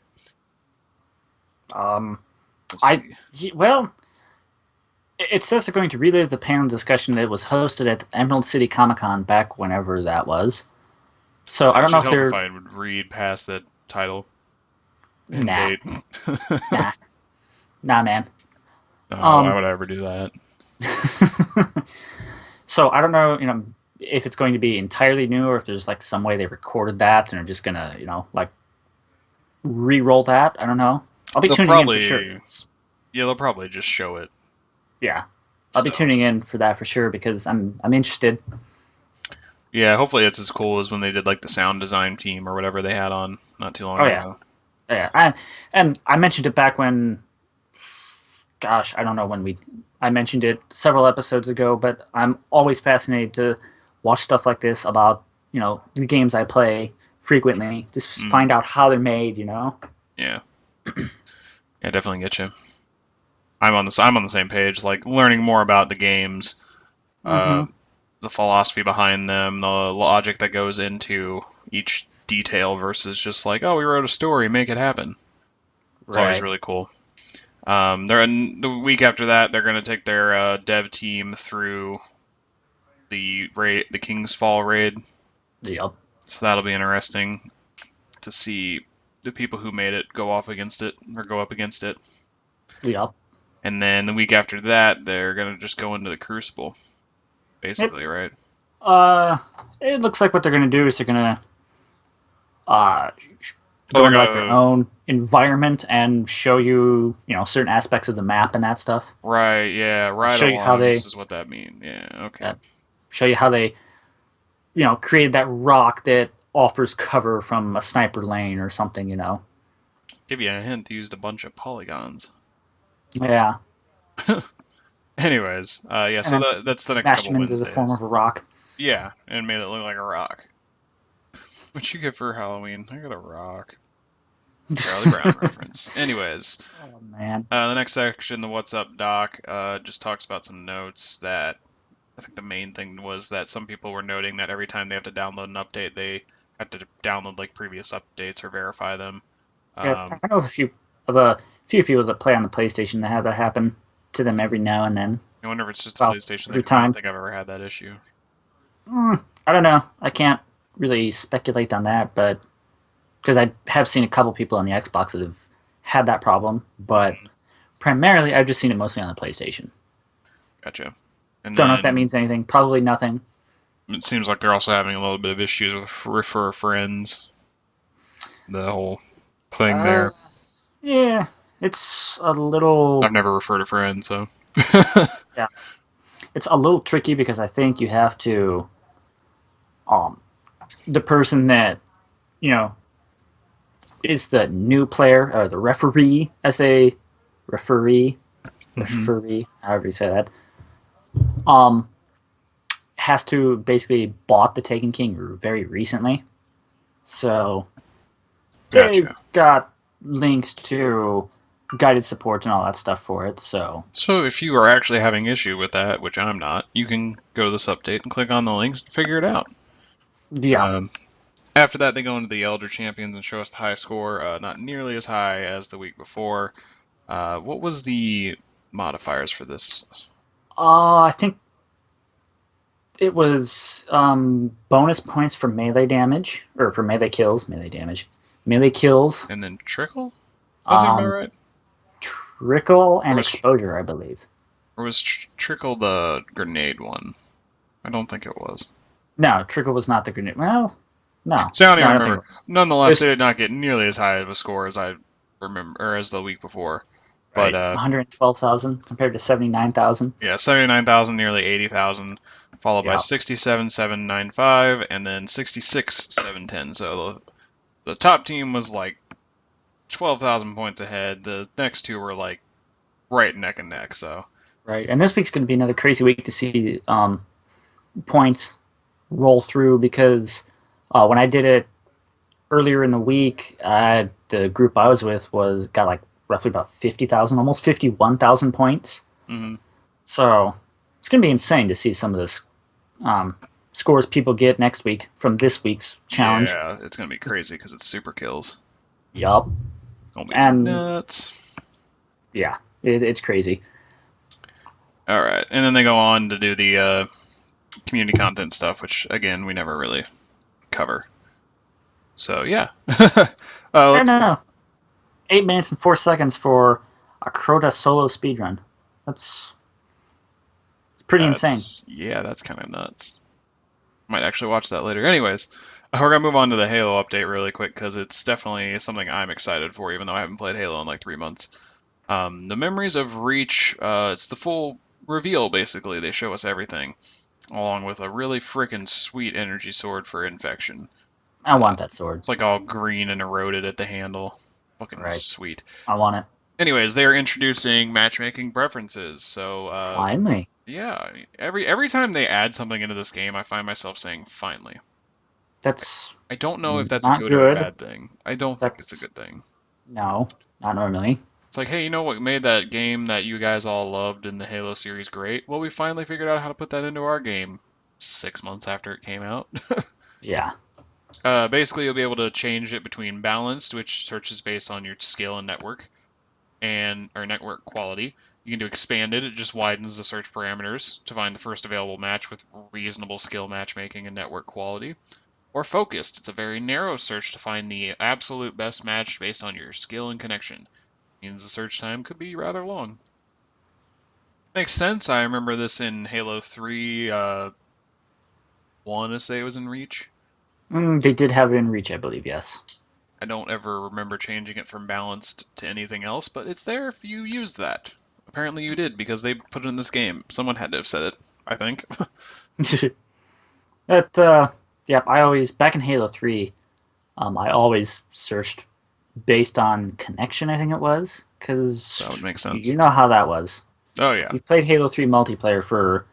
Well, it says they're going to relive the panel discussion that was hosted at Emerald City Comic Con back whenever that was. So I don't know if they're. If I would read past the title and Nah. date. Nah, man. Why would I ever do that? So I don't know, if it's going to be entirely new or if there's like some way they recorded that and are just gonna, like re-roll that. I don't know. I'll be tuning in for sure. Yeah, they'll probably just show it. Yeah, I'll be tuning in for that for sure because I'm interested. Yeah, hopefully it's as cool as when they did like the sound design team or whatever they had on not too long ago. Yeah. I mentioned it back when. Gosh, I don't know when I mentioned it several episodes ago, but I'm always fascinated to watch stuff like this about the games I play frequently. Just find out how they're made. Yeah. Yeah, definitely get you. I'm on the same page. Like learning more about the games, the philosophy behind them, the logic that goes into each detail versus just like, oh, we wrote a story, make it happen. It's always really cool. They're in the week after that. They're going to take their dev team through the King's Fall raid. Yep. So that'll be interesting to see the people who made it go up against it. Yep. And then the week after that, they're going to just go into the Crucible, basically, right? It looks like what they're going to do is they're going to go into like their own environment and show you, certain aspects of the map and that stuff. Right, yeah, right. Show you how they. This is what that means. Yeah, okay. Show you how they, created that rock that offers cover from a sniper lane or something, Give you a hint, they used a bunch of polygons. Yeah. Anyways, yeah, so that's the next couple Wednesdays. Into the form of a rock. Yeah, and made it look like a rock. What you get for Halloween? I got a rock. Charlie Brown reference. Anyways. Oh, man. The next section, the What's Up Doc, just talks about some notes that I think the main thing was that some people were noting that every time they have to download an update, they have to download like previous updates or verify them. Yeah, I know a few people that play on the PlayStation that have that happen to them every now and then. I wonder if it's just a PlayStation thing. I don't think I've ever had that issue. I don't know. I can't really speculate on that, but because I have seen a couple people on the Xbox that have had that problem, but primarily I've just seen it mostly on the PlayStation. Gotcha. Don't know if that means anything. Probably nothing. It seems like they're also having a little bit of issues with refer friends. the whole thing Uh, there. yeah, it's a little I've never referred a friend, so. yeah, it's a little tricky because I think you have to um the person that you know is the new player or the referee as they referee Hmm. referee however you say that um has to basically bought the Taken King very recently, so they've Gotcha. got links to guided support and all that stuff for it. So So if you are actually having issue with that, which I'm not, you can go to this update and click on the links and figure it out. yeah, Um, After that, they go into the Elder Champions and show us the high score. Not nearly as high as the week before. What was the modifiers for this? I think it was bonus points for melee damage or for melee kills, And then trickle? That seemed about um, right. trickle Or and was exposure, I believe. trickle the grenade one? I don't think it was. No, trickle was not the grenade. Well, no, So I don't no, I even don't think it remember. was. It Nonetheless, they was did not get nearly as high of a score as I remember, or as the week before. But right 112,000 compared to 79,000. yeah, 79,000, nearly 80,000, followed by Yeah, 67,795, and then 66,710. So the top team was like 12,000 points ahead. The next two were like right neck and neck. So right. And this week's going to be another crazy week to see points roll through because when I did it earlier in the week, the group I was with was got like roughly about 50,000, almost 51,000 points. mhm. So it's going to be insane to see some of this um, scores people get next week from this week's challenge. Yeah, it's gonna be crazy because it's super kills. Yup. Gonna be And nuts. yeah, it's crazy. All right, and then they go on to do the community content stuff, which again we never really cover. So yeah, And let's. 8 minutes and 4 seconds for a Crota solo speedrun. That's pretty insane. That's yeah, that's kind of nuts. Might actually watch that later. Anyways, we're gonna move on to the Halo update really quick because it's definitely something I'm excited for, even though I haven't played Halo in like 3 months. The Memories of Reach. It's the full reveal basically. They show us everything, along with a really freaking sweet energy sword for infection. I want that sword. It's like all green and eroded at the handle. Fucking Right. sweet. I want it. Anyways, they're introducing matchmaking preferences. So Finally. yeah, I mean, every time they add something into this game, I find myself saying finally. That's I don't know if that's a not good or a good. bad thing. I don't think it's a That's good thing. no, not normally. It's like, hey, you know what made that game that you guys all loved in the Halo series great? Well, we finally figured out how to put that into our game 6 months after it came out. Yeah. Basically, you'll be able to change it between balanced, which searches based on your skill and network, and or network quality. You can do expanded, it just widens the search parameters to find the first available match with reasonable skill matchmaking and network quality. Or focused, it's a very narrow search to find the absolute best match based on your skill and connection. Means the search time could be rather long. Makes sense. I remember this in Halo 3. Want to say it was in Reach. They did have it in Reach, I believe. Yes. I don't ever remember changing it from balanced to anything else, but it's there if you used that. Apparently you did because they put it in this game. Someone had to have said it, I think. that. Yep. I always back in Halo 3. I always searched based on connection. I think it was That would because make you sense. know how that was. Oh yeah, You played Halo 3 multiplayer for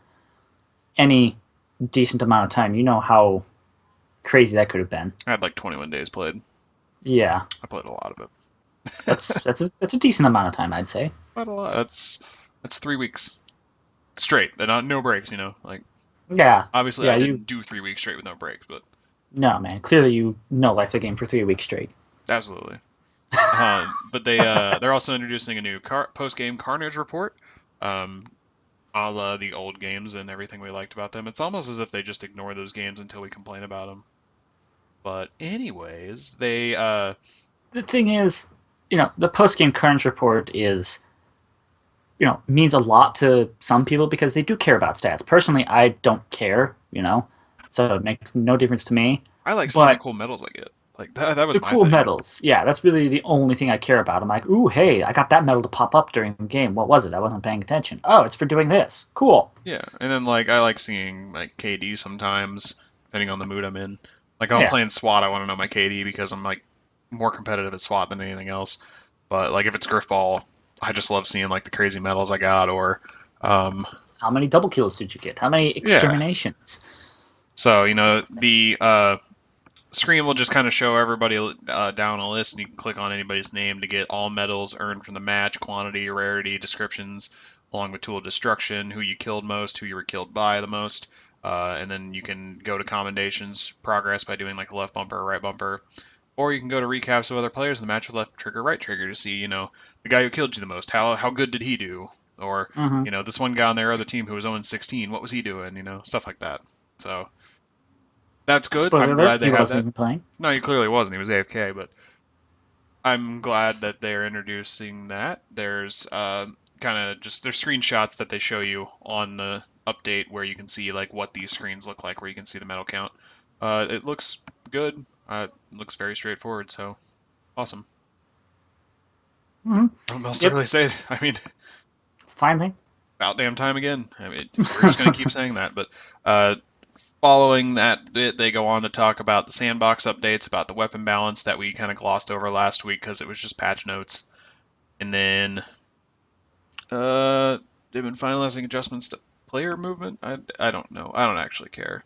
any decent amount of time. You know how crazy that could have been. I had like 21 days played. Yeah, I played a lot of it. that's a decent amount of time, I'd say. Quite a lot. That's 3 weeks straight. They're not no breaks, you know. Like Yeah, obviously I yeah. You didn't do 3 weeks straight with no breaks, but no man. Clearly, you know life the game for 3 weeks straight. absolutely. But they're also introducing a new post game Carnage report, um, a la the old games and everything we liked about them. It's almost as if they just ignore those games until we complain about them. But anyways, they The thing is, the post game Carnage report is means a lot to some people because they do care about stats. Personally, I don't care, so it makes no difference to me. I like seeing the But cool medals I get. Like that was The my cool thing. medals. Yeah, that's really the only thing I care about. I'm like, ooh, hey, I got that medal to pop up during the game. What was it? I wasn't paying attention. Oh, it's for doing this. Cool. Yeah, and then like I like seeing like KD sometimes, depending on the mood I'm in. Like if I'm Yeah. playing SWAT, I want to know my KD because I'm like more competitive at SWAT than anything else. But like if it's Griffball, I just love seeing like the crazy medals I got or um How many double kills did you get? How many yeah. exterminations? So, the screen will just kind of show everybody down a list, and you can click on anybody's name to get all medals earned from the match, quantity, rarity, descriptions, along with tool of destruction, who you killed most, who you were killed by the most, and then you can go to commendations, progress by doing like a left bumper or right bumper, or you can go to recaps of other players in the match with left trigger, right trigger to see, the guy who killed you the most, how good did he do, or Mm-hmm. this one guy on their other team who was 0-16, what was he doing, stuff like that. So that's good. Spoiler I'm alert, glad they he have wasn't that. even playing. No, he clearly wasn't. He was AFK, but I'm glad that they're introducing that. There's kind of just there's screenshots that they show you on the update where you can see like what these screens look like, where you can see the medal count. It looks good. It looks very straightforward. So awesome. Mm-hmm. What else to Yep. really say? I mean, Finally. about damn time again. I mean, we're just gonna keep saying that. But uh, following that bit, they go on to talk about the sandbox updates, about the weapon balance that we kind of glossed over last week because it was just patch notes. And then they've been finalizing adjustments to player movement. I don't know. I don't actually care.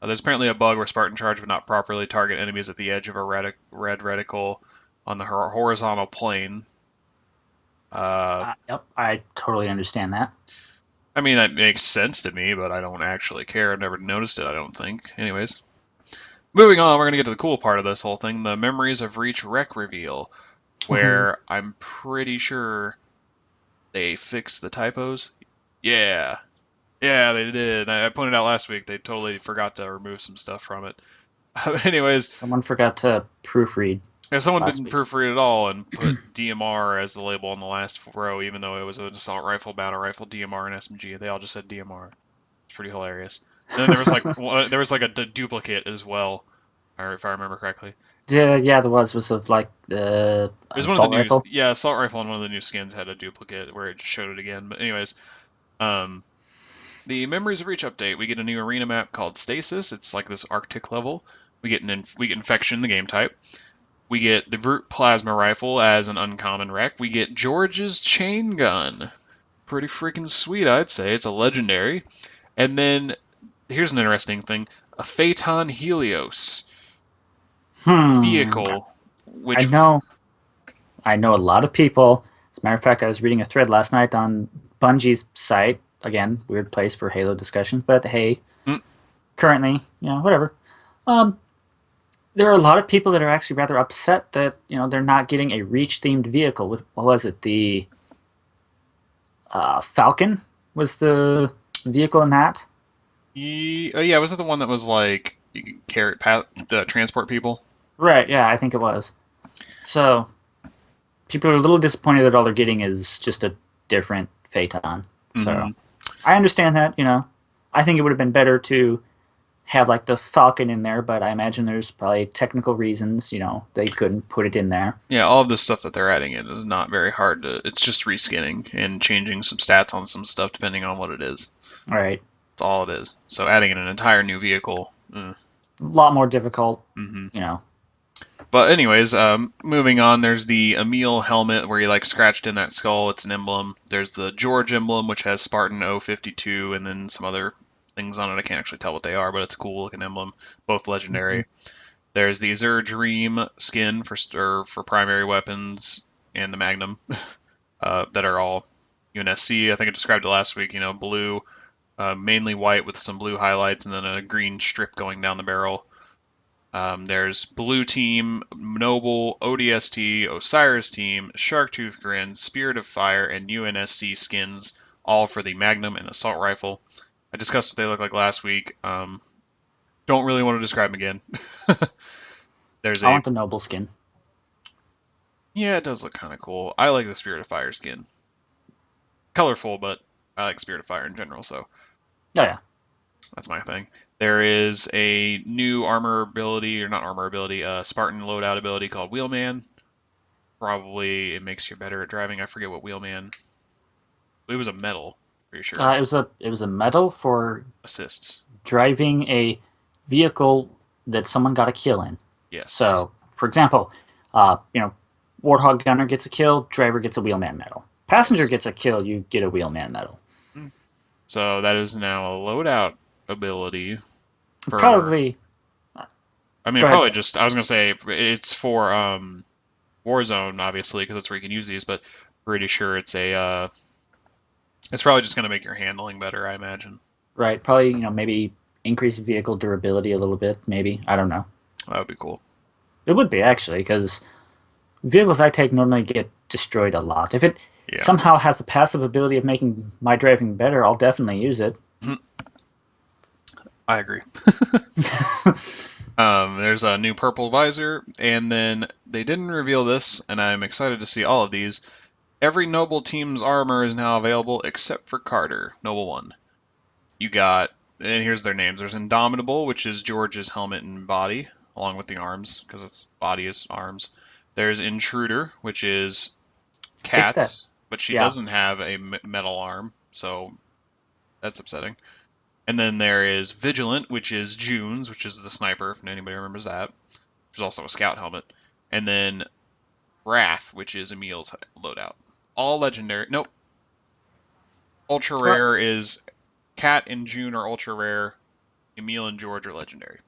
There's apparently a bug where Spartan Charge would not properly target enemies at the edge of a red reticle on the horizontal plane. Uh, Yep. I totally understand that. I mean, that makes sense to me, but I don't actually care. I've never noticed it, I don't think. Anyways, moving on, we're going to get to the cool part of this whole thing, the Memories of Reach Rec reveal, where I'm pretty sure they fixed the typos. Yeah, yeah, they did. I pointed out last week they totally forgot to remove some stuff from it. Anyways, Someone forgot to proofread if someone last didn't week. proofread at all and put DMR as the label on the last row, even though it was an assault rifle, battle rifle, DMR, and SMG, they all just said DMR. It's pretty hilarious. And then there was like there was like a duplicate as well, or if I remember correctly. Yeah, yeah, there was of like the It was one of the assault new, rifle. yeah, assault rifle and one of the new skins had a duplicate where it just showed it again. But anyways, um, the Memories of Reach update, we get a new arena map called Stasis. It's like this Arctic level. We get Infection, the game type. We get the Brute Plasma Rifle as an uncommon rec. We get George's Chain Gun. Pretty freaking sweet, I'd say. It's a legendary. And then here's an interesting thing: a Phaeton Helios Hmm. vehicle, I which know. I know a lot of people. As a matter of fact, I was reading a thread last night on Bungie's site. Again, weird place for Halo discussions, but hey, mm, currently, whatever. Um, there are a lot of people that are actually rather upset that they're not getting a Reach themed vehicle. What was it? The Falcon was the vehicle in that. oh yeah, was it the one that was like you could transport people? Right. Yeah, I think it was. So people are a little disappointed that all they're getting is just a different Phaeton. So Hmm. I understand that. I think it would have been better to have like the Falcon in there, but I imagine there's probably technical reasons, they couldn't put it in there. Yeah, all of this stuff that they're adding in is not very hard to. It's just reskinning and changing some stats on some stuff depending on what it is. All right. That's all it is. So adding in an entire new vehicle. A lot more difficult, Hmm. you know. But anyways, moving on. There's the Emil helmet where you like scratched in that skull. It's an emblem. There's the George emblem which has Spartan 052 and then some other things on it. I can't actually tell what they are, but it's a cool looking emblem. Both Mm-hmm. legendary. There's the Azure Dream skin for primary weapons and the Magnum that are all UNSC. I think I described it last week. Blue, mainly white with some blue highlights and then a green strip going down the barrel. There's Blue Team, Noble, ODST, Osiris Team, Sharktooth Grin, Spirit of Fire, and UNSC skins, all for the Magnum and Assault Rifle. I discussed what they look like last week. Don't really want to describe them again. There's I a want the Noble skin. Yeah, it does look kind of cool. I like the Spirit of Fire skin. Colorful, but I like Spirit of Fire in general, so Oh yeah. that's my thing. There is a new armor ability, or not armor ability, Spartan loadout ability called Wheelman. Probably it makes you better at driving. I forget what Wheelman. It was a medal, pretty sure. It was a medal for Assists. driving a vehicle that someone got a kill in. Yes. So, for example, Warthog Gunner gets a kill, driver gets a Wheelman medal. Yep. Passenger gets a kill, you get a Wheelman medal. Hmm. So that is now a loadout ability for. Probably. I mean, Go ahead. probably just. I was gonna say it's for Warzone, obviously, because that's where you can use these. But pretty sure it's a. It's probably just gonna make your handling better, I imagine. Right. Probably, maybe increase vehicle durability a little bit, maybe. I don't know. That would be cool. It would be, actually, because vehicles I take normally get destroyed a lot. If it Yeah. somehow has the passive ability of making my driving better, I'll definitely use it. I agree. There's a new purple visor, and then they didn't reveal this, and I'm excited to see all of these. Every Noble team's armor is now available except for Carter, Noble 1. You got, and here's their names. There's Indomitable, which is George's helmet and body, along with the arms, because its body is arms. There's Intruder, which is I think that, Cat's, but she yeah. doesn't have a metal arm, so that's upsetting. And then there is Vigilant, which is June's, which is the sniper, if anybody remembers that. There's also a scout helmet. And then Wrath, which is Emil's loadout. All legendary. Nope. Ultra Well, rare is Cat and June are ultra rare. Emil and George are legendary.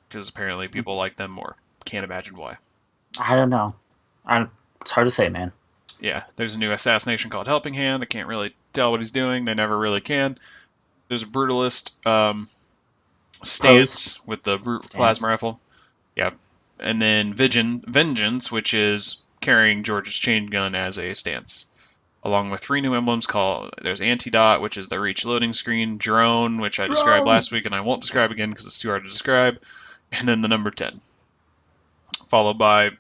Because apparently people like them more. Can't imagine why. I don't know. It's hard to say, man. Yeah, there's a new assassination called Helping Hand. I can't really tell what he's doing. They never really can. There's a Brutalist Pose, stance with the stance. plasma rifle. Yeah. And then Vengeance, which is carrying George's chain gun as a stance. Along with three new emblems called there's Antidot, which is the reach loading screen, Drone, which I described Drone! last week and I won't describe again because it's too hard to describe, and then the number 10. Followed by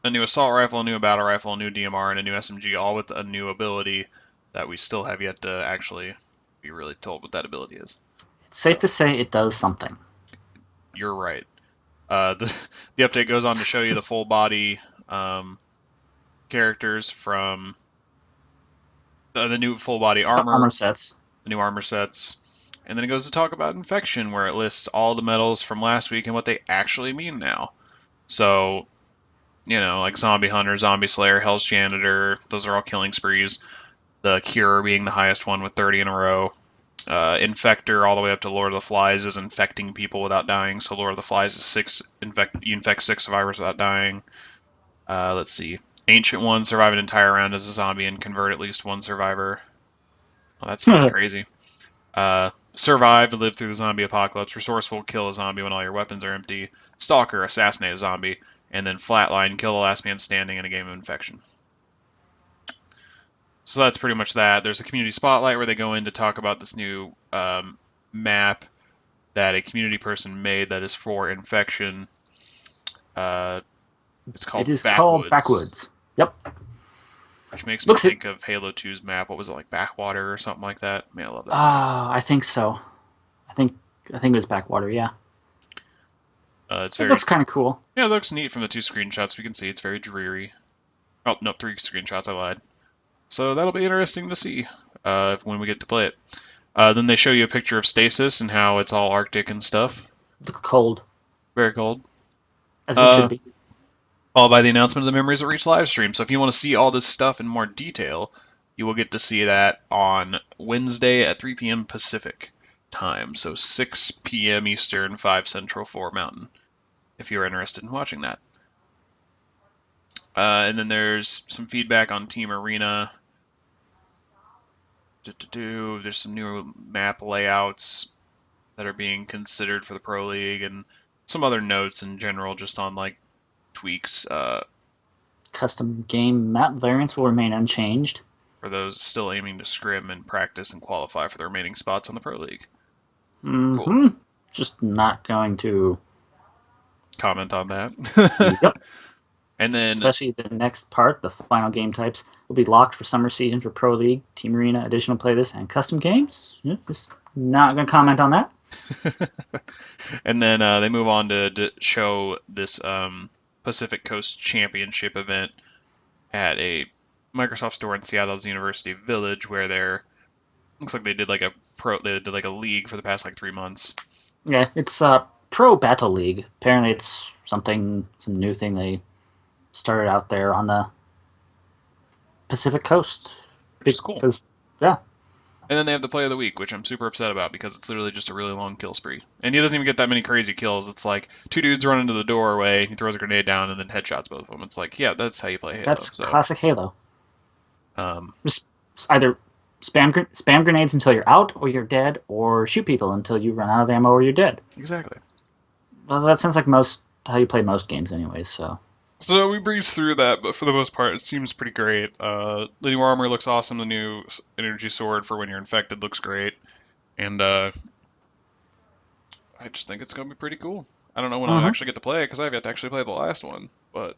a new assault rifle, a new battle rifle, a new DMR, and a new SMG, all with a new ability that we still have yet to actually be really told what that ability is. It's safe to say it does something. You're right. The update goes on to show you the full body characters from the new full body Armor armor, sets. the new armor sets, and then it goes to talk about infection, where it lists all the medals from last week and what they actually mean now. So, like Zombie Hunter, Zombie Slayer, Hell's Janitor, those are all killing sprees. The Cure being the highest one with 30 in a row. Infector all the way up to Lord of the Flies is infecting people without dying. So Lord of the Flies is you infect 6 survivors without dying. Let's see. Ancient One, survive an entire round as a zombie and convert at least one survivor. Well, that seems crazy. Survive to live through the zombie apocalypse. Resourceful, kill a zombie when all your weapons are empty. Stalker, assassinate a zombie. And then Flatline, kill the last man standing in a game of infection. So that's pretty much that. There's a community spotlight where they go in to talk about this new map that a community person made that is for infection. Uh, it's It called is called Backwoods, Backwoods. Yep. which makes me Looks it. think of Halo 2's map. What was it, like Backwater or something like that? Man, I love that map. I think so. I think I think it was Backwater. Yeah. It's It very, looks kind of cool. yeah, it looks neat from the 2 screenshots we can see. It's very dreary. Oh, no, 3 screenshots, I lied. So that'll be interesting to see when we get to play it. Then they show you a picture of Stasis and how it's all Arctic and stuff. Look cold, Very cold. as it should Uh, be. Followed by the announcement of the Memories of Reach live stream. So if you want to see all this stuff in more detail, you will get to see that on Wednesday at 3 p.m. Pacific time. So 6 p.m. Eastern, 5 Central, 4 Mountain, if you're interested in watching that. And then there's some feedback on Team Arena. There's some new map layouts that are being considered for the Pro League, and some other notes in general just on like tweaks Custom game map variants will remain unchanged. for those still aiming to scrim and practice and qualify for the remaining spots on the Pro League. Cool. Mm-hmm. Just not going to. Comment on that. Yep. And then Especially the next part, the final game types, will be locked for summer season for Pro League, Team Arena, additional playlists, and custom games. Yeah, just not going to comment on that. and then they move on to show this Pacific Coast Championship event at a Microsoft store in Seattle's University Village, where they're looks like they did like a league for the past like 3 months. Yeah, it's Pro Battle League. Apparently, it's some new thing they started out there on the Pacific Coast. Which is cool. Because, yeah, And then they have the play of the week, which I'm super upset about because it's literally just a really long kill spree. And he doesn't even get that many crazy kills. It's like two dudes run into the doorway, he throws a grenade down, and then headshots both of them. It's like, yeah, that's how you play Halo. that's So, classic Halo. um, Just either spam grenades until you're out or you're dead, or shoot people until you run out of ammo or you're dead. exactly. Well, that sounds like most how you play most games, anyways. So So we breeze through that, but for the most part, it seems pretty great. The new armor looks awesome. The new energy sword for when you're infected looks great, and I just think it's gonna be pretty cool. I don't know when I'll mm-hmm. actually get to play it because I've yet to actually play the last one, but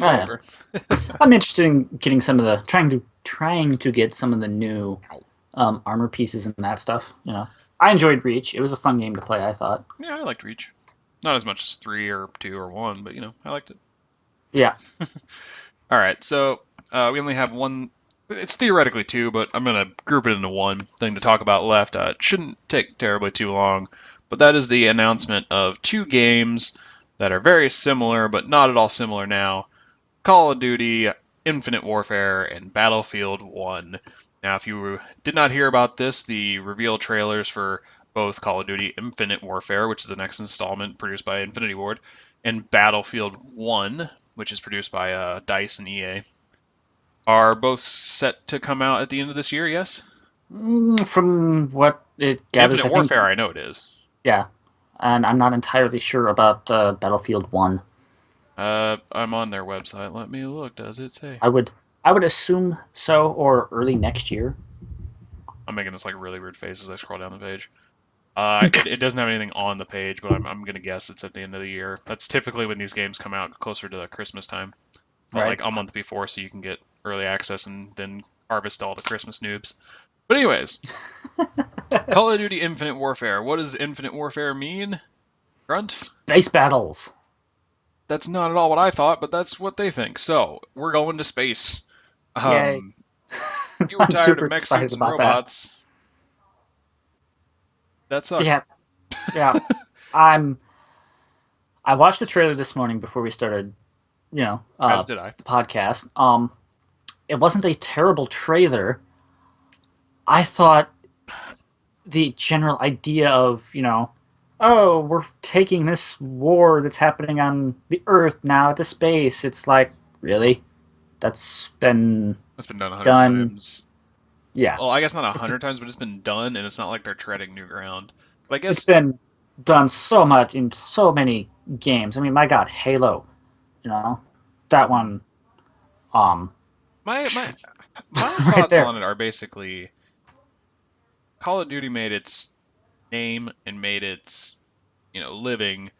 Oh yeah, whatever. I'm interested in getting some of the trying to get some of the new armor pieces and that stuff. I enjoyed Reach. It was a fun game to play. I thought. Yeah, I liked Reach. Not as much as 3 or 2 or 1, but I liked it. Yeah. All right, so we only have one. It's theoretically two, but I'm gonna group it into one thing to talk about left. It shouldn't take terribly too long, but that is the announcement of two games that are very similar, but not at all similar now. Call of Duty, Infinite Warfare, and Battlefield 1. Now, if you did not hear about this, the reveal trailers for both Call of Duty Infinite Warfare, which is the next installment produced by Infinity Ward, and Battlefield 1, which is produced by DICE and EA, are both set to come out at the end of this year, yes? From what it gathers, Infinite I think Warfare, I know it is. yeah, and I'm not entirely sure about Battlefield One. I'm on their website. Let me look. Does it say? I would I would assume so, or early next year. I'm making this like really weird face as I scroll down the page. It doesn't have anything on the page, but I'm gonna guess it's at the end of the year. That's typically when these games come out, closer to the Christmas time, but Right. like a month before, so you can get early access and then harvest all the Christmas noobs. But anyways, Call of Duty Infinite Warfare. What does Infinite Warfare mean? Grunt? Space battles. That's not at all what I thought, but that's what they think. So we're going to space. Yay. Um, you were I'm tired of super mech excited suits and about that. robots. That sucks. Yeah, yeah. I'm I watched the trailer this morning before we started, As did I. the podcast. It wasn't a terrible trailer. I thought the general idea of, oh, we're taking this war that's happening on the Earth now to space. It's like, really? That's been It's been done 100 done. times. Yeah. Well, I guess not 100 times, but it's been done, and it's not like they're treading new ground. But I It's guess been done so much in so many games. I mean, my God, Halo, you know, that one, um, my my my right thoughts there. on it are basically Call of Duty made its name and made its living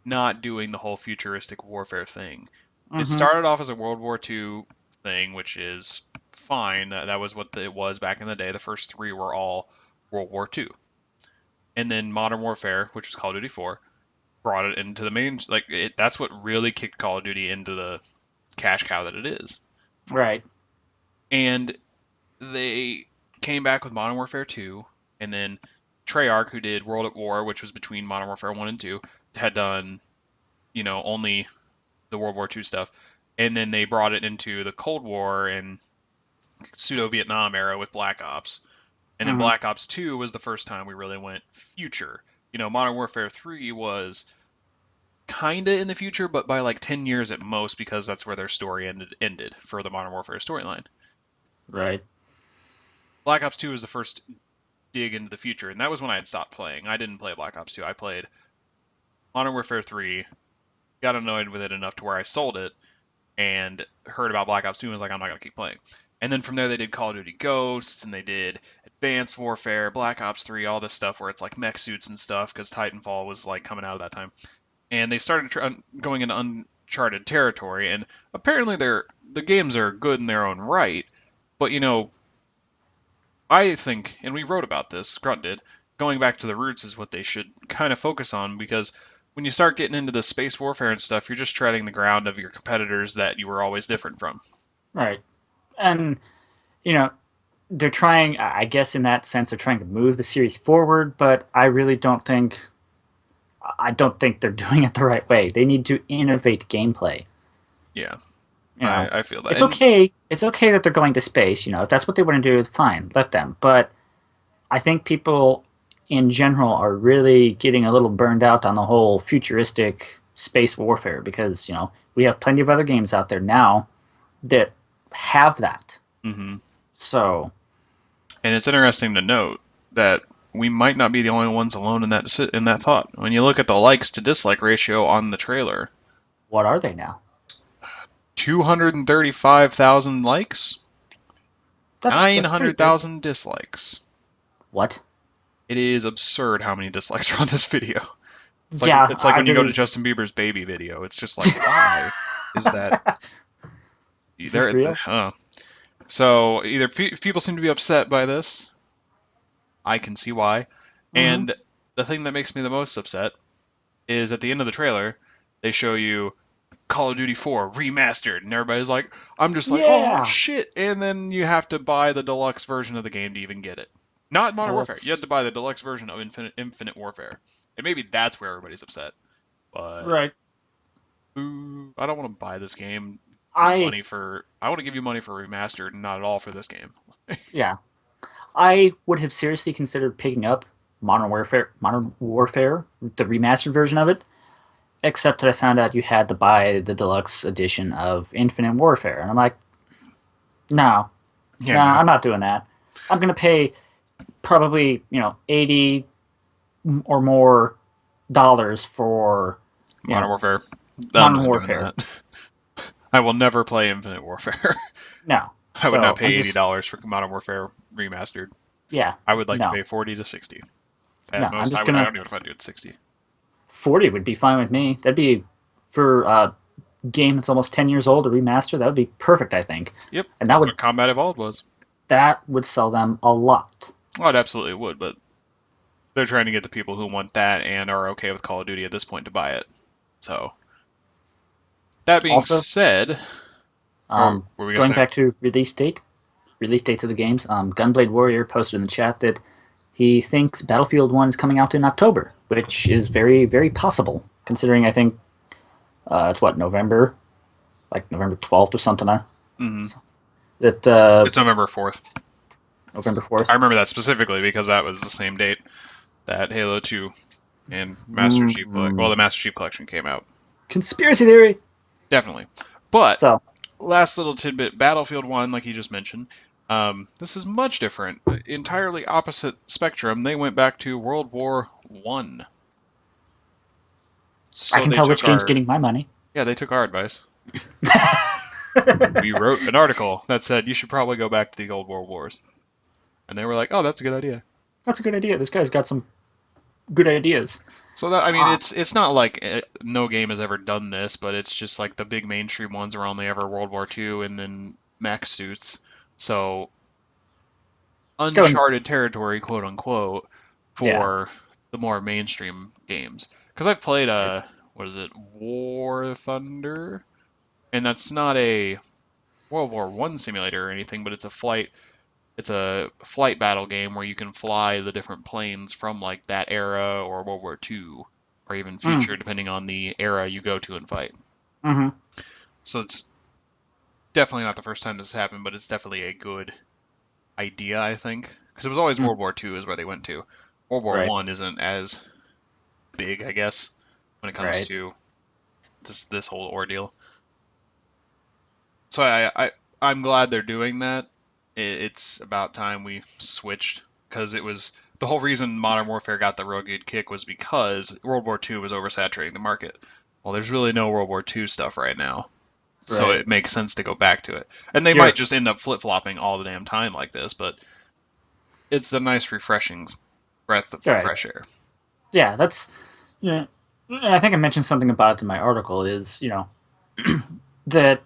not doing the whole futuristic warfare thing. It Mm-hmm. started off as a World War II thing, which is fine. That was what it was back in the day. The first three were all World War II. And then Modern Warfare, which was Call of Duty 4, brought it into the main. That's what really kicked Call of Duty into the cash cow that it is. Right. And they came back with Modern Warfare 2, and then Treyarch, who did World at War, which was between Modern Warfare 1 and 2, had done, only the World War II stuff. And then they brought it into the Cold War and pseudo Vietnam era with Black Ops. And then Mm-hmm. Black Ops 2 was the first time we really went future. Modern Warfare 3 was kinda in the future, but by like 10 years at most, because that's where their story ended for the Modern Warfare storyline. Right. Black Ops 2 was the first dig into the future, and that was when I had stopped playing. I didn't play Black Ops 2. I played Modern Warfare 3, got annoyed with it enough to where I sold it, and heard about Black Ops 2 and was like, I'm not going to keep playing. And then from there, they did Call of Duty Ghosts, and they did Advanced Warfare, Black Ops 3, all this stuff where it's like mech suits and stuff, because Titanfall was like coming out of that time. And they started going into uncharted territory, and apparently the games are good in their own right. But I think, and we wrote about this, Grunt did, going back to the roots is what they should kind of focus on because when you start getting into the space warfare and stuff, you're just treading the ground of your competitors that you were always different from. Right. And you know, they're trying. I guess in that sense, they're trying to move the series forward. But I really don't think. I don't think they're doing it the right way. They need to innovate gameplay. Yeah, You know, I feel that. it's And okay. It's okay that they're going to space. You know, if that's what they want to do, fine, let them. But I think people in general are really getting a little burned out on the whole futuristic space warfare because we have plenty of other games out there now that have that. hmm So and it's interesting to note that we might not be the only ones alone in that thought. When you look at the likes to dislike ratio on the trailer, what are they now? 235,000 likes, That's pretty good. 900,000 dislikes. What? It is absurd how many dislikes are on this video. Yeah, It's like I when you go to really. Justin Bieber's baby video. It's just like, why is that Is this there? real? So either people seem to be upset by this. I can see why. Mm-hmm. And the thing that makes me the most upset is at the end of the trailer, they show you Call of Duty 4 remastered, and everybody's like, I'm just like, oh Yeah. shit! And then you have to buy the deluxe version of the game to even get it. Not Modern Warfare. You have That's to buy the deluxe version of Infinite Warfare, and maybe that's where everybody's upset. But right. ooh, I don't want to buy this game. I I want to give you money for remastered, and not at all for this game. yeah. I would have seriously considered picking up Modern Warfare, the remastered version of it, except that I found out you had to buy the deluxe edition of Infinite Warfare, and I'm like, no, Yeah, no, no. I'm not doing that. I'm gonna pay probably 80 or more dollars for Modern Warfare. I'm Modern not doing Warfare. that. I will never play Infinite Warfare. No, I would not so pay $80 for Modern Warfare remastered. yeah, I would like to no, pay 40 to 60. At no. I'm most, just I gonna don't even know if I'd do it 60. 40 would be fine with me. That'd be for a game that's almost 10 years old, a remaster. That would be perfect, I think, Yep, and that's what Combat Evolved was. that would sell them a lot. Well, it absolutely would, but they're trying to get the people who want that and are okay with Call of Duty at this point to buy it. So, that being Also, said, or what were we gonna going say? back to release dates of the games, Gunblade Warrior posted in the chat that he thinks Battlefield 1 is coming out in October, which is very, very possible, considering I think it's what, November? Like November 12th or something. hmm That It's November 4th. November I 4th. remember that specifically because that was the same date that Halo 2 and Master Chief, Mm, the Master Chief Collection came out. conspiracy theory! Definitely. But So, last little tidbit, Battlefield 1, like you just mentioned, this is much different. Entirely opposite spectrum. They went back to World War One. I So can they tell took which game's our getting my money. yeah, they took our advice. We wrote an article that said you should probably go back to the old World Wars. And they were like, "Oh, that's a good idea." That's a good idea. This guy's got some good ideas. So that I mean, Ah, it's not like no game has ever done this, but it's just like the big mainstream ones are only ever World War II and then mech suits. So going, uncharted territory, quote unquote, yeah. for the more mainstream games. Because I've played Right. what is it, War Thunder, and that's not a World War One simulator or anything, but it's a flight battle game where you can fly the different planes from like that era or World War Two or even Mm, future, depending on the era you go to and fight. mm-hmm. So it's definitely not the first time this happened, but it's definitely a good idea, I think, because it was always Mm, World War Two is where they went to. World War right. One isn't as big, I guess, when it comes Right. to this whole ordeal. So I'm glad they're doing that. It's about time we switched because it was the whole reason Modern Warfare got the real good kick was because World War II was oversaturating the market. Well, there's really no World War II stuff right now, so Right. it makes sense to go back to it. And they might You're just end up flip flopping all the damn time like this, but it's a nice, refreshing breath of right. fresh air. Yeah, that's. Yeah. And I think I mentioned something about it in my article. Is that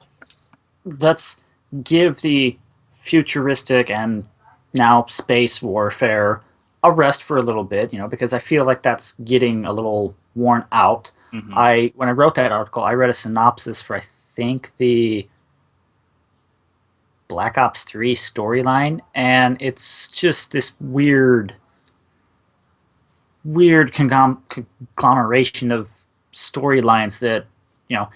let's give the futuristic and now space warfare a rest for a little bit, because I feel like that's getting a little worn out. Hmm. When I wrote that article, I read a synopsis for I think the Black Ops 3 storyline, and it's just this weird conglomeration of storylines that, you know,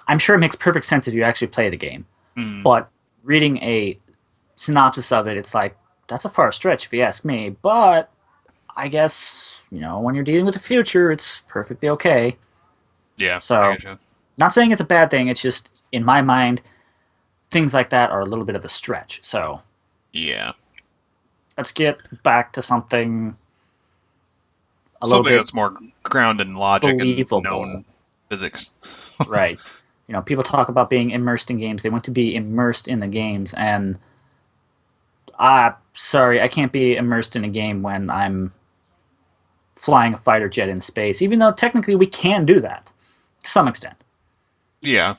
I'm sure it makes perfect sense if you actually play the game. Mm. But reading a synopsis of it, it's like, that's a far stretch if you ask me. But I guess, when you're dealing with the future, it's perfectly okay. Yeah, I So, get you. not saying it's a bad thing, it's just, in my mind, things like that are a little bit of a stretch. So, Yeah. let's get back to something a little Something bit that's more grounded in logic and believable. known physics. Right. People talk about being immersed in games. They want to be immersed in the games, and sorry, I can't be immersed in a game when I'm flying a fighter jet in space. Even though technically we can do that to some extent. Yeah.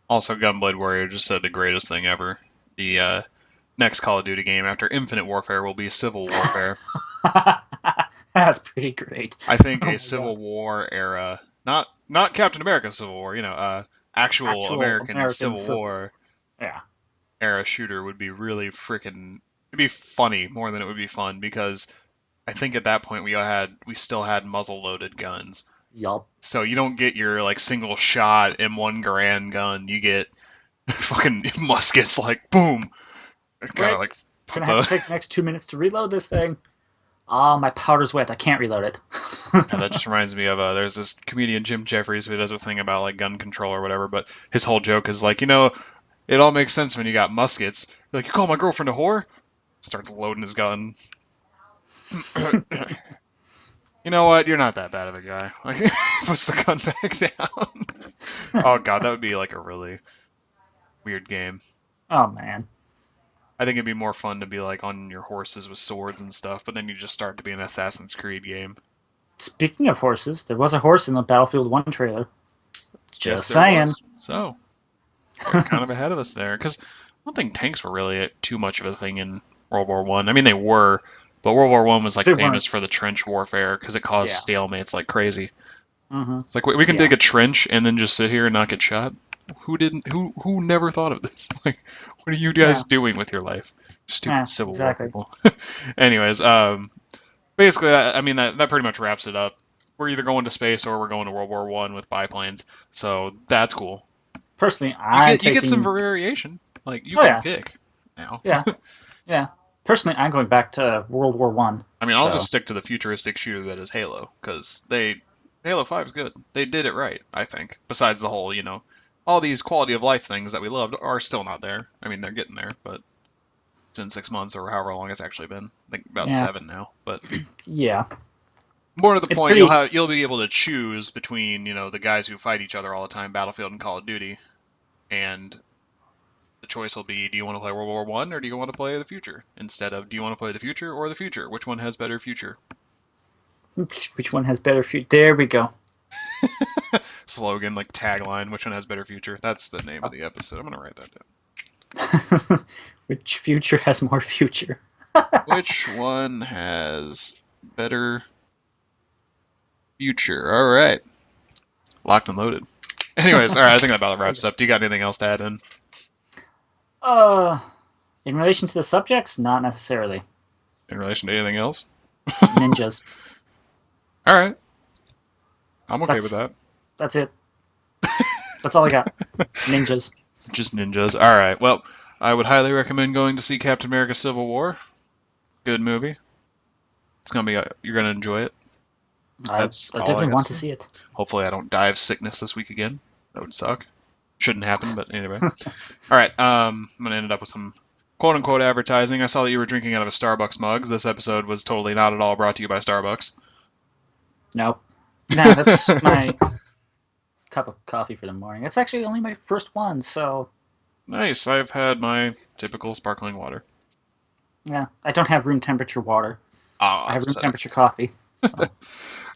Also, Gunblade Warrior just said the greatest thing ever. The next Call of Duty game after Infinite Warfare will be Civil Warfare. That's pretty great. I think Oh a my god. Civil War era, not Captain America Civil War, actual Actual American American Civil civil. War Yeah. era shooter would be really freaking. It'd be funny more than it would be fun because I think at that point we still had muzzle loaded guns. Yup. So you don't get your like single shot M1 Garand gun. You get fucking muskets like boom. Kind of Wait, like put gonna have to the. take the next 2 minutes to reload this thing. Ah, my powder's wet. I can't reload it. Yeah, that just reminds me of there's this comedian Jim Jeffries who does a thing about like gun control or whatever, but his whole joke is like, it all makes sense when you got muskets. You're like, you call my girlfriend a whore? Starts loading his gun. You know what? You're not that bad of a guy. Like, puts the gun back down. Oh god, that would be like a really weird game. Oh man. I think it'd be more fun to be like on your horses with swords and stuff, but then you just start to be an Assassin's Creed game. Speaking of horses, there was a horse in the Battlefield 1 trailer. Yes, Just there saying. was. So they're kind of ahead of us there, because I don't think tanks were really too much of a thing in World War One. I mean, they were, but World War One was like They famous weren't. for the trench warfare because it caused Yeah. stalemates like crazy. Mm-hmm. It's like we can dig Yeah. a trench and then just sit here and not get shot. Who didn't? Who never thought of this? Like, what are you guys Yeah. doing with your life? Stupid Yeah. Civil War Exactly. people. Anyways, basically, I mean that pretty much wraps it up. We're either going to space or we're going to World War One with biplanes, so that's cool. Personally, You I'm get you get some taking. variation. Like you Oh can yeah. pick now. Yeah. Yeah. Personally, I'm going back to World War One. I mean, I'll just So stick to the futuristic shooter that is Halo, because Halo 5 is good. They did it right, I think. Besides the whole, all these quality of life things that we loved are still not there. I mean, they're getting there, but it's been 6 months or however long it's actually been. I think about yeah. 7 now. But Yeah. more to the It's point, pretty. you'll be able to choose between the guys who fight each other all the time, Battlefield and Call of Duty, and the choice will be: do you want to play World War One or do you want to play the future? Instead of do you want to play the future or the future? Which one has better future? Which one has better future? There we go. Slogan, like tagline, which one has better future? That's the name of the episode. I'm gonna write that down. Which future has more future? Which one has better future? All right, locked and loaded. Anyways, all right, I think that about wraps up. Do you got anything else to add in Uh, in relation to the subjects, not necessarily. relation to anything else? Ninjas. All right, I'm okay with That's that. that's it. That's all I got. Ninjas. Just ninjas. All right. Well, I would highly recommend going to see Captain America: Civil War. Good movie. It's gonna be. You're gonna enjoy it. I That's all I definitely got to want to say. see it. Hopefully, I don't die of sickness this week again. That would suck. Shouldn't happen, but anyway. All right, I'm gonna end it up with some quote unquote advertising. I saw that you were drinking out of a Starbucks mug. This episode was totally not at all brought to you by Starbucks. Nope. No, that's my cup of coffee for the morning. It's actually only my first one, so Nice. I've had my typical sparkling water. yeah. I don't have room temperature water. Ah, I have that's room upsetting. temperature coffee. So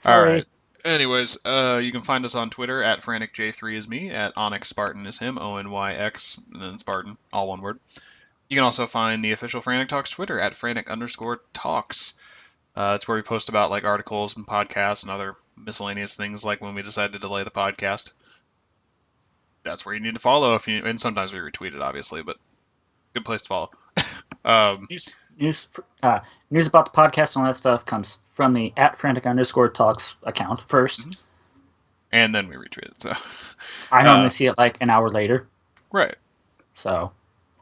All right. sorry. Anyways, you can find us on Twitter at FranticJ3 is me, at Onyx Spartan is him, ONYX, and then Spartan, all one word. You can also find the official Frantic Talks Twitter at Frantic_Talks. It's where we post about like articles and podcasts and other miscellaneous things, like when we decide to delay the podcast. That's where you need to follow if you, and sometimes we retweet it, obviously, but good place to follow. um, News, news, news about the podcast and all that stuff comes from the at frantic_talks account first. and then we retweet it. So, I normally uh, see it like an hour later. right. So,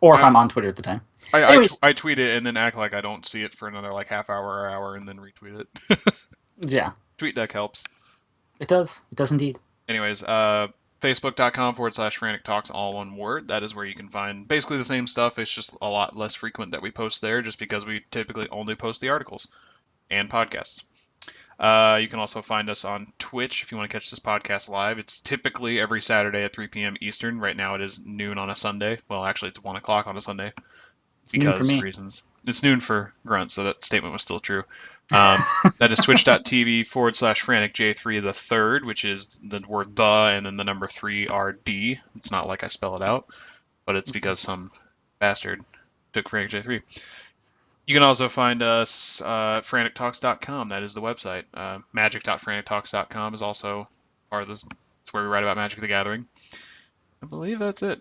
or if I, I'm on Twitter at the time. I, I, Anyways, I tweet it and then act like I don't see it for another like half hour or hour and then retweet it. yeah, Tweet deck helps. it does. It does indeed. Anyways, Facebook.com/Frantic Talks, all one word. That is where you can find basically the same stuff. It's just a lot less frequent that we post there, just because we typically only post the articles and podcasts. You can also find us on Twitch if you want to catch this podcast live. It's typically every Saturday at 3 p.m. Eastern. Right now it is noon on a Sunday. Well, actually, it's 1 o'clock on a Sunday It's noon for because me. reasons. It's noon for Grunt, so that statement was still true. That is twitch.tv/FranticJ3 the third, which is the word the and then the number 3RD. It's not like I spell it out, but it's because some bastard took FranticJ3. You can also find us at frantictalks.com. That is the website. Magic.frantictalks.com is also part of this. It's where we write about Magic the Gathering. I believe that's it.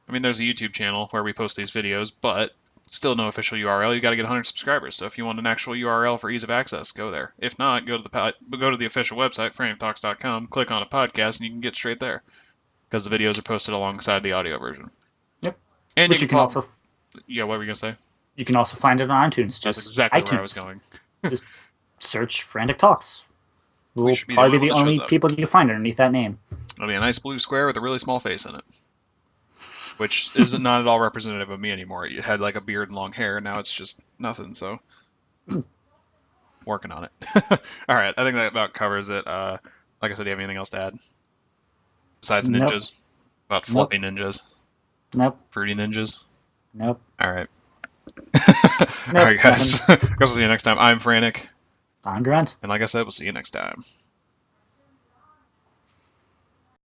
I mean, there's a YouTube channel where we post these videos, but still no official URL. You got to get 100 subscribers. So if you want an actual URL for ease of access, go there. If not, go to the official website, frantictalks.com, click on a podcast, and you can get straight there because the videos are posted alongside the audio version. Yep. And Which you you can can also yeah, what were you gonna say? you can also find it on iTunes. That's Just exactly where I was iTunes. going. Just search Frantic Talks. We We'll should be the probably only be one the that shows only up. people you find underneath that name. It'll be a nice blue square with a really small face in it, which is not at all representative of me anymore. It had like a beard and long hair, and now it's just nothing. So working on it. All right, I think that about covers it. Like I said, do you have anything else to add besides Nope. ninjas? About Nope. fluffy ninjas, Nope. fruity ninjas. Nope. All right. All Nope. right, guys. Guess we'll see you next time. I'm Frantic, On Grunt. and like I said, we'll see you next time.